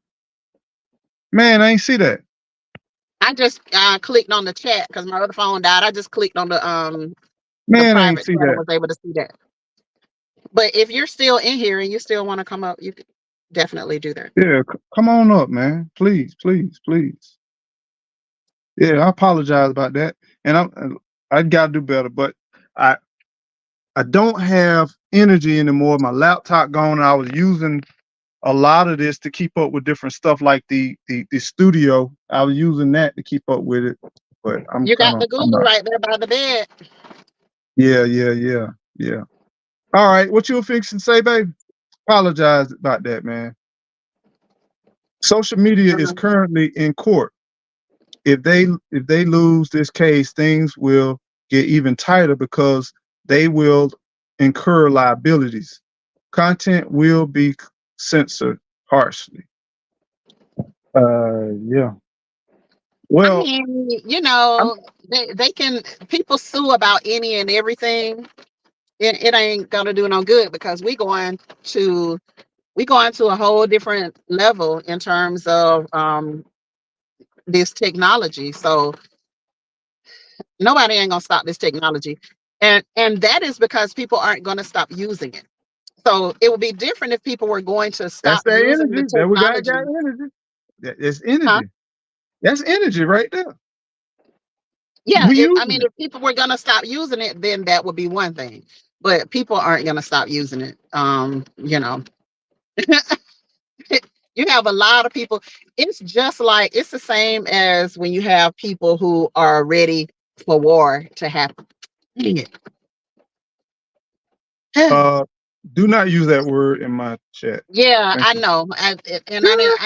Man, I ain't see that. I just clicked on the chat because my other phone died. I just clicked on the Man, I ain't private see chat and that. was able to see that. But if you're still in here and you still want to come up, you could definitely do that. Yeah, come on up, man. Please, please, please. Yeah, I apologize about that. And I gotta do better, but I I don't have energy anymore. My laptop gone. I was using a lot of this to keep up with different stuff like the studio. I was using that to keep up with it. But You got the I'm Google not. right there by the bed. Yeah, yeah, yeah, yeah. All right, what you were fixing to say, baby? Apologize about that, man. Social media is Mhm. currently in court. If they lose this case, things will get even tighter because they will incur liabilities. Content will be censored harshly. Yeah. I Well, mean, I'm they can people sue about any and everything. It ain't gonna do no good because we going to a whole different level in terms of this technology. So nobody ain't gonna stop this technology. And that is because people aren't gonna stop using it. So it would be different if people were going to that's stop that using the energy. That we technology. got energy. That's Huh? energy. That's energy right there. Yeah, We I using mean, it. if people were gonna stop using it, then that would be one thing. But people aren't gonna stop using it. You have a lot of people. It's just like it's the same as when you have people who are ready for war to happen. Dang it. Uh, do not use that word in my chat. Yeah, Thank I you. know. I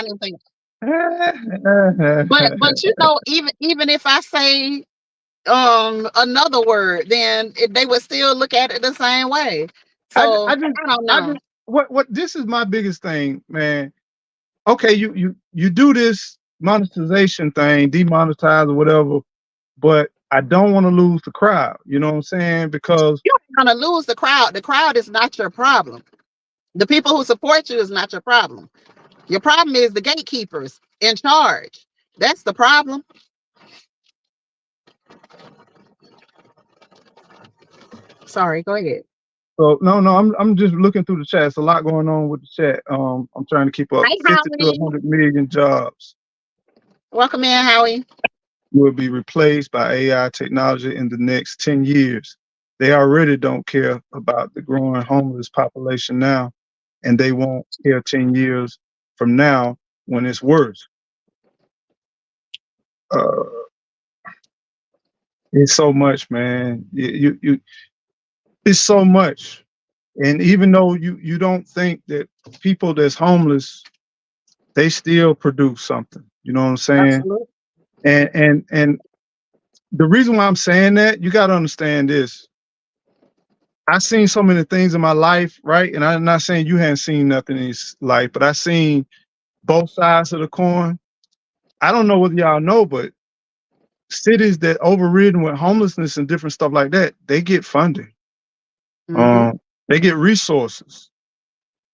didn't think. But even if I say another word, then they would still look at it the same way. So I don't I know. just, what, this is my biggest thing, man. Okay, you do this monetization thing, demonetize or whatever, but I don't want to lose the crowd. You know what I'm saying? Because You're gonna lose the crowd. The crowd is not your problem. The people who support you is not your problem. Your problem is the gatekeepers in charge. That's the problem. Sorry, go ahead. so no, no, I'm just looking through the chat. It's a lot going on with the chat. I'm trying to keep up. Hi, 50 to Howie. 100 million jobs Welcome in, Howie. will be replaced by AI technology in the next 10 years. They already don't care about the growing homeless population now, and they won't care 10 years from now when it's worse. Uh, it's so much, man. It's so much. And even though you don't think that people that's homeless, they still produce something. You know what I'm saying? Absolutely. And the reason why I'm saying that, you got to understand this. I've seen so many things in my life, right? And I'm not saying you haven't seen nothing in this life, but I've seen both sides of the coin. I don't know whether y'all know, but cities that overridden with homelessness and different stuff like that, they get funding. Mm-hmm. Um, they get resources.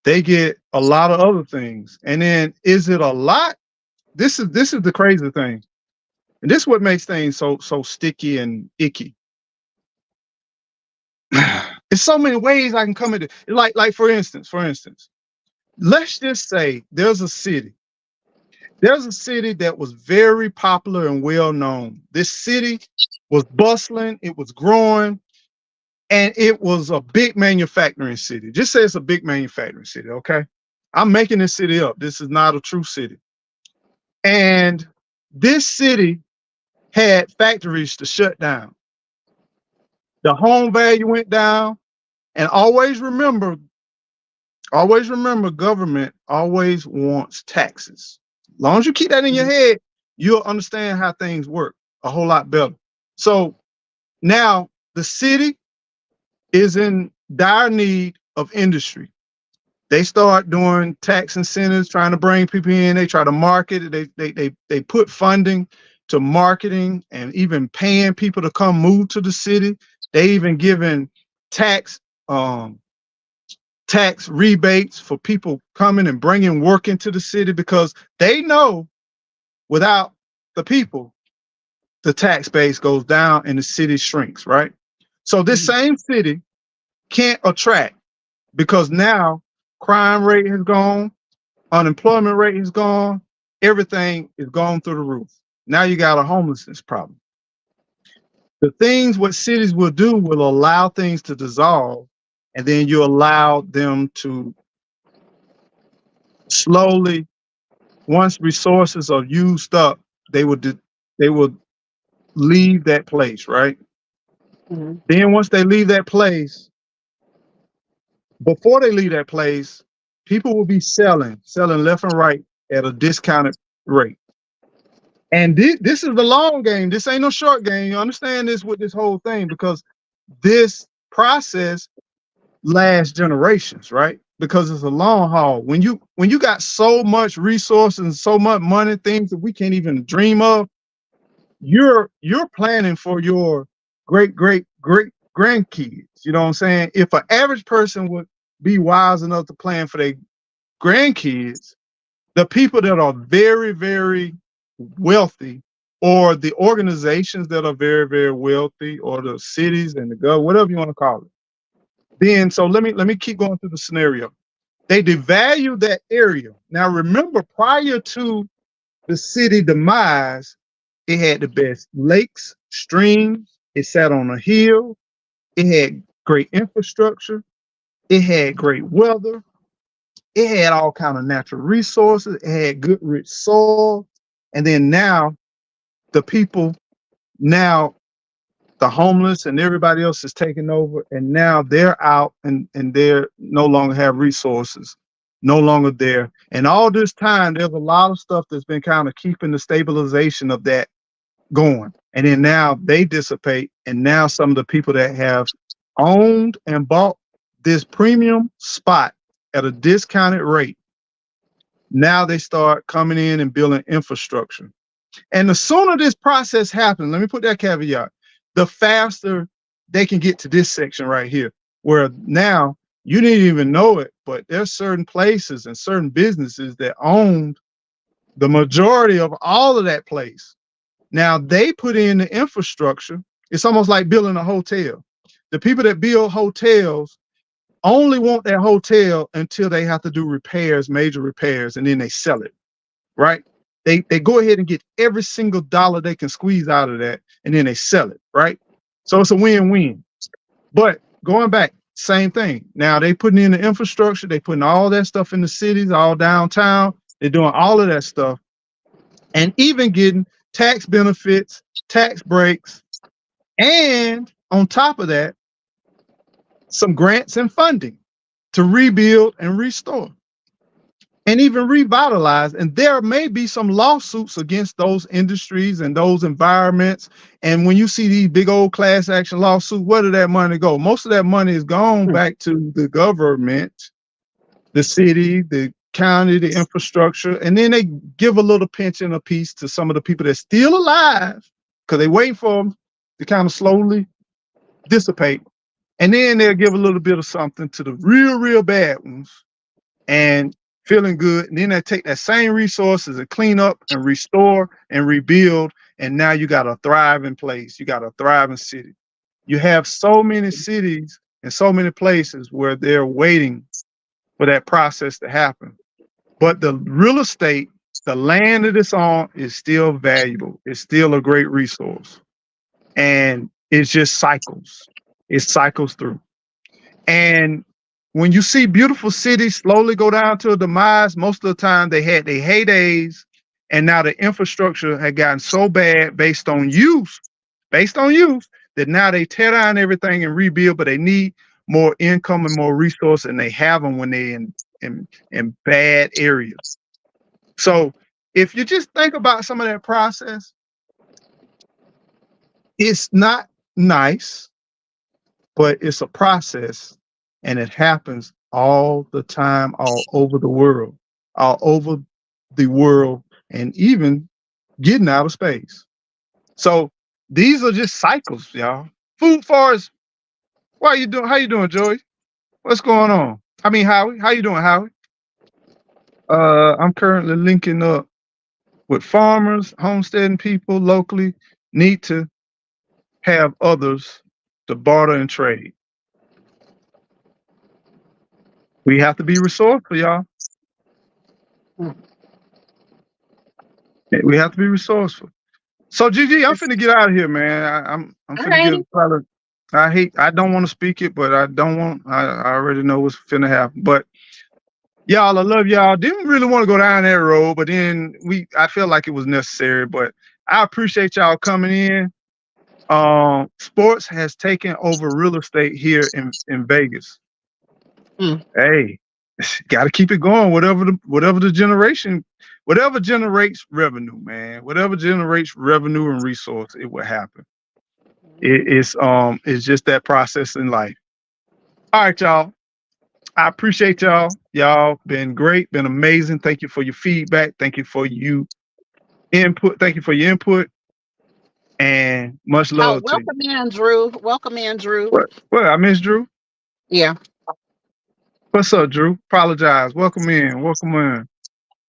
They get a lot of other things. And then is it a lot? This is the crazy thing. And this is what makes things so sticky and icky. There's so many ways I can come into like for instance, let's just say there's a city that was very popular and well known. This city was bustling, it was growing, and it was a big manufacturing city. Just say it's a big manufacturing city, okay? I'm making this city up. This is not a true city. And this city had factories to shut down. The home value went down. And always remember government always wants taxes. As long as you keep that in your head, you'll understand how things work a whole lot better. So now the city is in dire need of industry. They start doing tax incentives, trying to bring people in. They try to market it. They put funding. to marketing and even paying people to come move to the city. They even giving tax um, tax rebates for people coming and bringing work into the city because they know without the people, the tax base goes down and the city shrinks, right? So this same city can't attract because now crime rate has gone, unemployment rate is gone, everything is gone through the roof. Now you got a homelessness problem. The things what cities will do will allow things to dissolve, and then you allow them to slowly, once resources are used up, they would leave that place, right? Mhm. Then once they leave that place, before they leave that place, people will be selling left and right at a discounted rate. And this is the long game. This ain't no short game. You understand this with this whole thing because this process lasts generations, right? Because it's a long haul. When you got so much resources and so much money, things that we can't even dream of, you're planning for your great grandkids. You know what I'm saying? If an average person would be wise enough to plan for their grandkids, the people that are very wealthy, or the organizations that are very wealthy, or the cities and the government, whatever you want to call it. Then so let me keep going through the scenario. They devalue that area. Now remember, prior to the city demise, it had the best lakes, streams. It sat on a hill. It had great infrastructure. It had great weather. It had all kind of natural resources. It had good, rich soil. And then now the people, now the homeless and everybody else is taking over, and now they're out and they're no longer have resources, no longer there. And all this time, there's a lot of stuff that's been kind of keeping the stabilization of that going. And then now they dissipate, and now some of the people that have owned and bought this premium spot at a discounted rate, now they start coming in and building infrastructure. And the sooner this process happens, let me put that caveat, the faster they can get to this section right here, where now you didn't even know it, but there's certain places and certain businesses that owned the majority of all of that place. Now they put in the infrastructure. It's almost like building a hotel. The people that build hotels only want that hotel until they have to do repairs, major repairs, and then they sell it, right? They go ahead and get every single dollar they can squeeze out of that, and then they sell it, right? So it's a win-win. But going back, same thing. Now they putting in the infrastructure, they putting all that stuff in the cities, all downtown. They're doing all of that stuff, and even getting tax benefits, tax breaks, and on top of that, some grants and funding to rebuild and restore and even revitalize. And there may be some lawsuits against those industries and those environments. And when you see these big old class action lawsuits, where did that money go? Most of that money is gone back to the government, the city, the county, the infrastructure, and then they give a little pension a piece to some of the people that's still alive because they wait for them to kind of slowly dissipate. And then they'll give a little bit of something to the real bad ones and feeling good. And then they take that same resources and clean up and restore and rebuild. And now you got a thriving place. You got a thriving city. You have so many cities and so many places where they're waiting for that process to happen. But the real estate, the land that it's on, is still valuable. It's still a great resource. And it just cycles. It cycles through. And when you see beautiful cities slowly go down to a demise, most of the time they had their heydays, and now the infrastructure had gotten so bad based on use, that now they tear down everything and rebuild, but they need more income and more resource, and they have them when they're in bad areas. So if you just think about some of that process, it's not nice, but it's a process, and it happens all the time, all over the world, and even getting out of space. So these are just cycles, y'all. Food Forest, how you doing, Joey? What's going on? I mean, Howie, how you doing, Howie? I'm currently linking up with farmers, homesteading people locally, need to have others to barter and trade. We have to be resourceful, y'all. We have to be resourceful. So GG, I'm finna get out of here, man. I'm finna Alrighty. get probably. I don't want to speak it, but I already know what's finna happen. But y'all, I love y'all. Didn't really want to go down that road, but then I felt like it was necessary. But I appreciate y'all coming in. Sports has taken over real estate here in Vegas. Hey, got to keep it going. Whatever generates revenue, man. Whatever generates revenue and resource, it will happen. It's just that process in life. All right, y'all. I appreciate y'all. Y'all been great, been amazing. Thank you for your feedback. Thank you for your input. Thank you for your input. And much love to you. Welcome in, Drew. Welcome in, Drew. What? I miss Drew. Yeah. What's up, Drew? Apologize. Welcome in. Welcome in.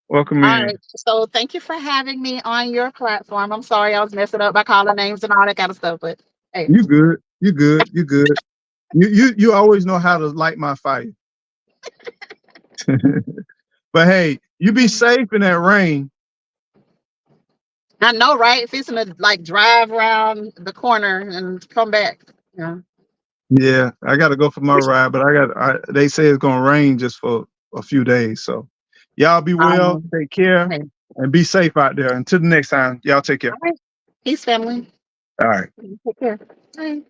Welcome in. All right. So thank you for having me on your platform. I'm sorry I was messing up by calling names and all that kind of stuff, but hey. You good. You good. You good. You always know how to light my fire. But hey, you be safe in that rain. I know, right? Fixing to like drive around the corner and come back. Yeah. Yeah, I got to go for my ride, but they say it's gonna rain just for a few days. So y'all be well, take care, and be safe out there. Until the next time, y'all take care. All right. Peace, family. All right. Take care. Bye.